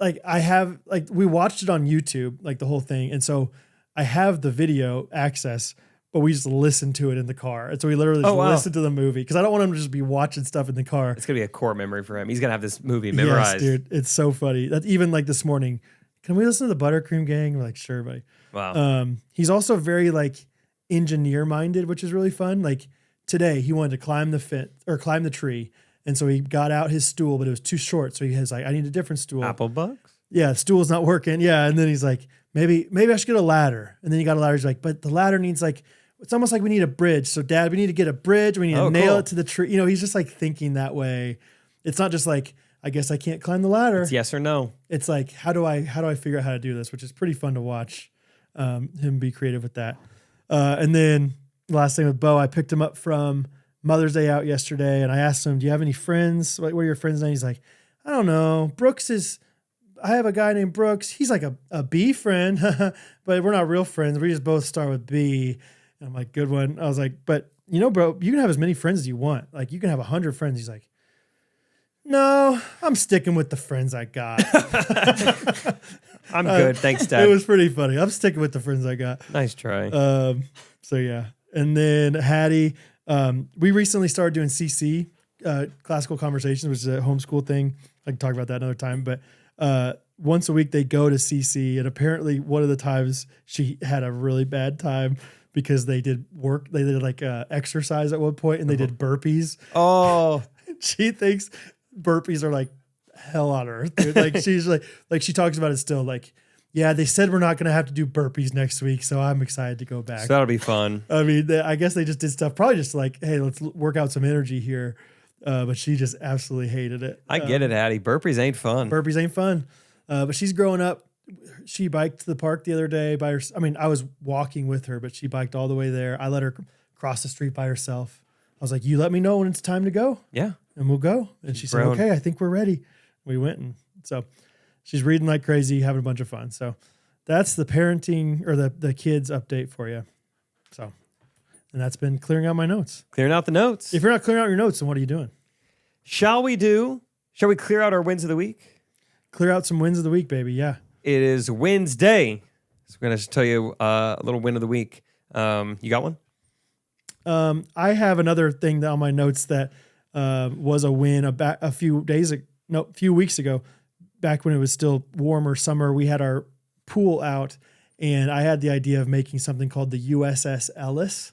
we watched it on YouTube, like the whole thing. And so I have the video access, but we just listen to it in the car. And so we literally just listen to the movie because I don't want him to just be watching stuff in the car. It's going to be a core memory for him. He's going to have this movie memorized. Yes, dude. It's so funny. That's even like this morning. Can we listen to the Buttercream Gang? We're like, sure, buddy. Wow. He's also very like engineer minded, which is really fun. Like today he wanted to climb the tree. And so he got out his stool, but it was too short. So he was like, I need a different stool. Apple bugs? Yeah, stool's not working. Yeah. And then he's like, maybe I should get a ladder. And then he got a ladder. He's like, but the ladder needs like, it's almost like we need a bridge. So Dad, we need to get a bridge. We need to nail it to the tree. He's just like thinking that way. It's not just like, I guess I can't climb the ladder. It's yes or no. It's like, how do I figure out how to do this? Which is pretty fun to watch him be creative with that. And then the last thing with Bo, I picked him up from Mother's Day out yesterday and I asked him, do you have any friends? What are your friends' names? He's like, I don't know. I have a guy named Brooks. He's like a B friend, but we're not real friends. We just both start with B. And I'm like, good one. I was like, but bro, you can have as many friends as you want. Like you can have 100 friends. He's like, no, I'm sticking with the friends I got. I'm good. Thanks, Dad. It was pretty funny. I'm sticking with the friends I got. Nice try. So yeah. And then Hattie, we recently started doing CC, Classical Conversations, which is a homeschool thing. I can talk about that another time, but once a week they go to CC, and apparently one of the times she had a really bad time because they did like exercise at one point and they did burpees. Oh, she thinks burpees are like hell on earth, dude. Like she's like she talks about it still. Like Yeah, they said we're not going to have to do burpees next week, so I'm excited to go back. So that'll be fun. I mean, I guess they just did stuff, probably just like, hey, let's work out some energy here. But she just absolutely hated it. I get it, Addie. Burpees ain't fun. Burpees ain't fun. But she's growing up. She biked to the park the other day by herself. I mean, I was walking with her, but she biked all the way there. I let her cross the street by herself. I was like, you let me know when it's time to go. Yeah. And we'll go. And she said, grown. okay, I think we're ready. We went. And so she's reading like crazy, having a bunch of fun. So that's the parenting or the kids update for you. So, and that's been clearing out my notes. Clearing out the notes. If you're not clearing out your notes, then what are you doing? Shall we clear out our wins of the week? Clear out some wins of the week, baby. Yeah. It is Wednesday. So we're going to tell you a little win of the week. You got one? I have another thing on my notes that was a win a few weeks ago, back when it was still warmer summer. We had our pool out, and I had the idea of making something called the USS Ellis.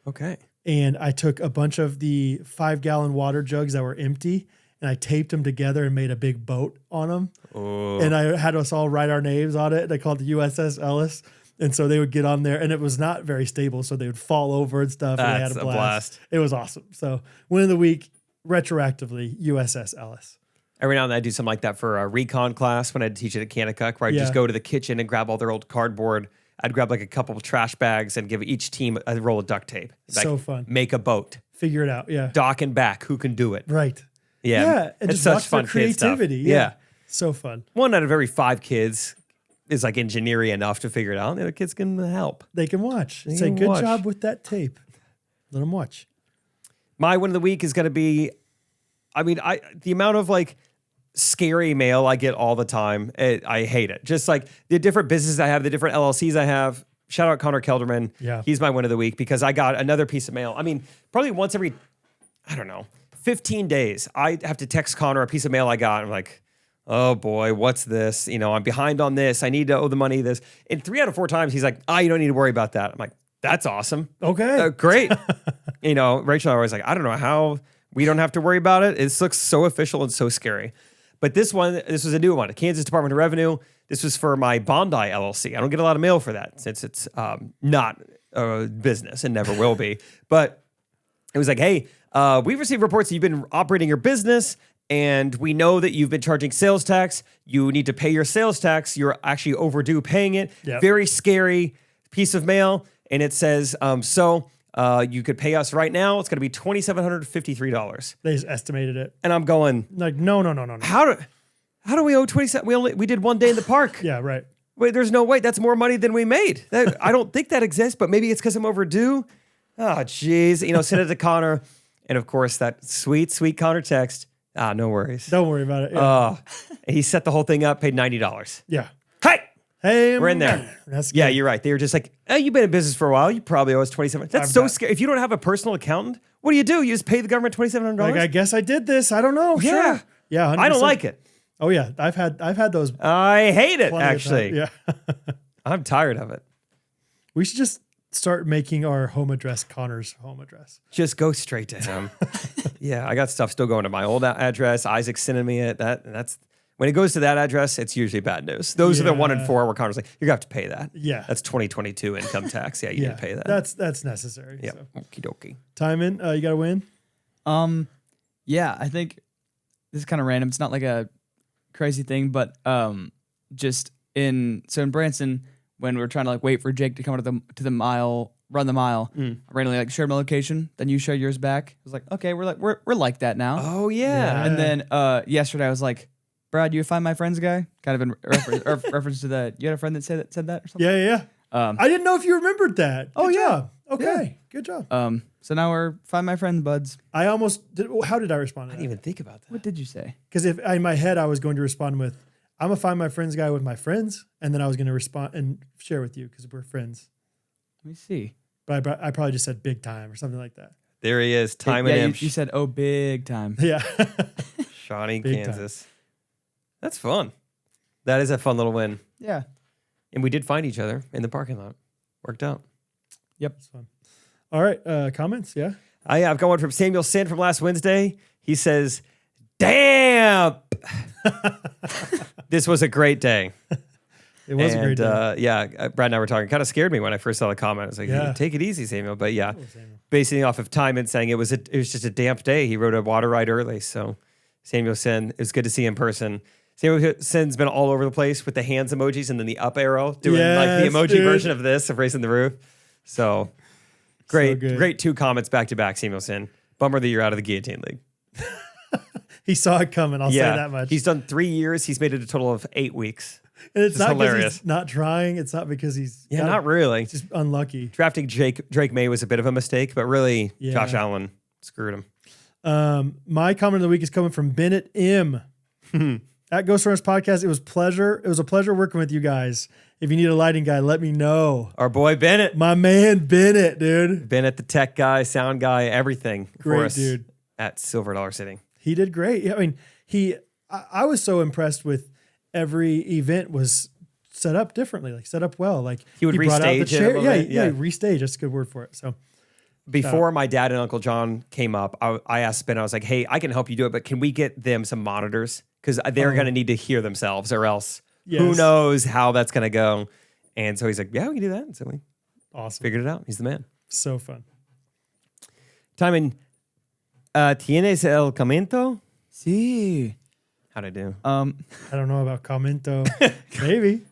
Okay. And I took a bunch of the 5-gallon water jugs that were empty, and I taped them together and made a big boat on them. Oh. And I had us all write our names on it. And I called it the USS Ellis. And so they would get on there, and it was not very stable, so they would fall over and stuff. That's and they had a blast. blast. It was awesome. So win of the week, retroactively, USS Ellis. Every now and then I do something like that for a recon class when I teach it at Kanakuk, where I just go to the kitchen and grab all their old cardboard. I'd grab like a couple of trash bags and give each team a roll of duct tape. Like, so fun. Make a boat. Figure it out, yeah. Dock and back. Who can do it? Right. Yeah. Yeah, and it's just such watch fun their creativity. Yeah. So fun. 1 out of every 5 kids is like engineering enough to figure it out. The other kids can help. They can watch. They Say, can good watch. job with that tape. Let them watch. My win of the week is going to be, the amount of like scary mail I get all the time, I hate it. Just like the different businesses I have, the different LLCs I have. Shout out Connor Kelderman. Yeah. He's my win of the week because I got another piece of mail. Probably once every, 15 days, I have to text Connor a piece of mail I got. I'm like, oh boy, what's this? I'm behind on this. I need to owe the money this. And 3 out of 4 times, he's like, you don't need to worry about that. I'm like, that's awesome. Okay. Great. Rachel and I were always like, I don't know how we don't have to worry about it. It looks so official and so scary. But this was a new one, the Kansas Department of Revenue. This was for my Bondi LLC. I don't get a lot of mail for that since it's not a business and never will be. But it was like, hey, we've received reports that you've been operating your business, and we know that you've been charging sales tax. You need to pay your sales tax. You're actually overdue paying it. Yep. Very scary piece of mail. And it says, you could pay us right now. It's going to be $2,753. They just estimated it. And I'm going, Like, no. how do we owe 27? We did 1 day in the park. Yeah, right. Wait, there's no way. That's more money than we made. I don't think that exists, but maybe it's because I'm overdue. Oh, geez. Send it to Connor. And of course, that sweet, sweet Connor text. No worries. Don't worry about it. Yeah. He set the whole thing up, paid $90. Yeah. Hey, we're in there. That's good. Yeah, you're right. They were just like, you've been in business for a while. You probably owe us $2,700. That's so scary. If you don't have a personal accountant, what do? You just pay the government $2,700? Like, I guess I did this. I don't know. Yeah. Sure. Yeah. 100%. I don't like it. Oh yeah. I've had those. I hate it, plenty of actually. times. Yeah. I'm tired of it. We should just start making our home address Connor's home address. Just go straight to him. Yeah, I got stuff still going to my old address. Isaac's sending me it. That's when it goes to that address, it's usually bad news. Those are the 1 and 4 where Connor's like, you're gonna have to pay that. Yeah. That's 2022 income tax. Yeah, you need to pay that. That's necessary. Yeah. So. Okie dokie. Timon, you got to win. Yeah, I think this is kind of random. It's not like a crazy thing, but just in Branson, when we were trying to like wait for Jake to come to the mile, run the mile, I randomly like shared my location. Then you share yours back. I was like, okay, we're like that now. Oh yeah. And then yesterday I was like, Brad, you Find My Friends guy? Kind of in reference to that. You had a friend that said that or something? Yeah. I didn't know if you remembered that. Good job. Okay. Yeah. Good job. So now we're Find My Friends buds. I almost did. How did I respond to I that? didn't even think about that. What did you say? Because if in my head I was going to respond with, I'm a Find My Friends guy with my friends, and then I was going to respond and share with you because we're friends. Let me see. But I probably just said big time or something like that. There he is. Timon yeah, Imsh. you said, oh, big time. Yeah. Shawnee, Big Kansas. That's fun. That is a fun little win. Yeah. And we did find each other in the parking lot. Worked out. Yep. That's fun. All right. Comments? Yeah. I've got one from Samuel Sin from last Wednesday. He says, damn. This was a great day. It was a great day. Brad and I were talking. Kind of scared me when I first saw the comment. I was like, hey, take it easy, Samuel. But yeah, basing off of time and saying it was just a damp day. He rode a water ride early. So Samuel Sin, it was good to see in person. Samuel Sin's been all over the place with the hands emojis and then the up arrow, doing like the emoji version of this, of raising the roof. So great 2 comments back to back, Samuel Sin. Bummer that you're out of the Guillotine League. He saw it coming, I'll say that much. He's done 3 years. He's made it a total of 8 weeks. And it's not because he's not trying. It's not because he's... not really. It's just unlucky. Drafting Drake May was a bit of a mistake, but really, Josh Allen screwed him. My comment of the week is coming from Bennett M. At Ghostrunners Podcast, it was a pleasure working with you guys. If you need a lighting guy, let me know. Our boy Bennett. My man Bennett, dude. Bennett, the tech guy, sound guy, everything for us dude. At Silver Dollar City. He did great. I mean, I was so impressed with every event was set up differently, like set up well. Like he would restage it a little bit. Yeah, restage. That's a good word for it. So before my dad and Uncle John came up, I asked Ben, I was like, hey, I can help you do it, but can we get them some monitors? Because they're going to need to hear themselves or else who knows how that's going to go. And so he's like, yeah, we can do that. And so we figured it out. He's the man. So fun. Timon, ¿tienes el comento? Sí. How'd I do? I don't know about commento. Maybe.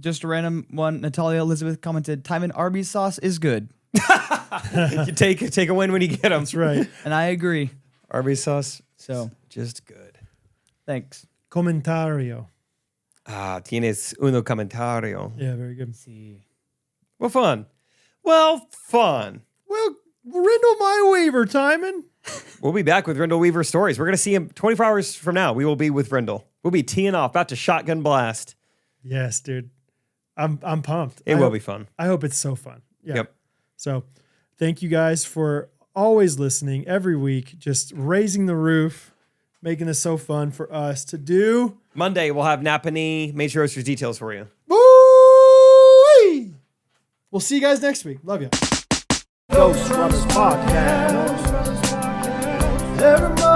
Just a random one. Natalia Elizabeth commented, Timon Arby's sauce is good. You take a win when you get them. That's right. And I agree. Arby's sauce, so just good. Thanks. Comentario. Tienes uno comentario. Yeah, very good. Sí. Well, fun. Well, Rendell My Weaver, Timon. We'll be back with Rendell Weaver stories. We're going to see him 24 hours from now. We will be with Rendell. We'll be teeing off, about to shotgun blast. Yes, dude. I'm pumped. It will be fun. I hope it's so fun. Yeah. Yep. So thank you guys for always listening every week, just raising the roof, making this so fun for us to do. Monday, we'll have Napanee Major Roasters details for you. Woo! We'll see you guys next week. Love you. Ghostrunners Podcast. Everybody.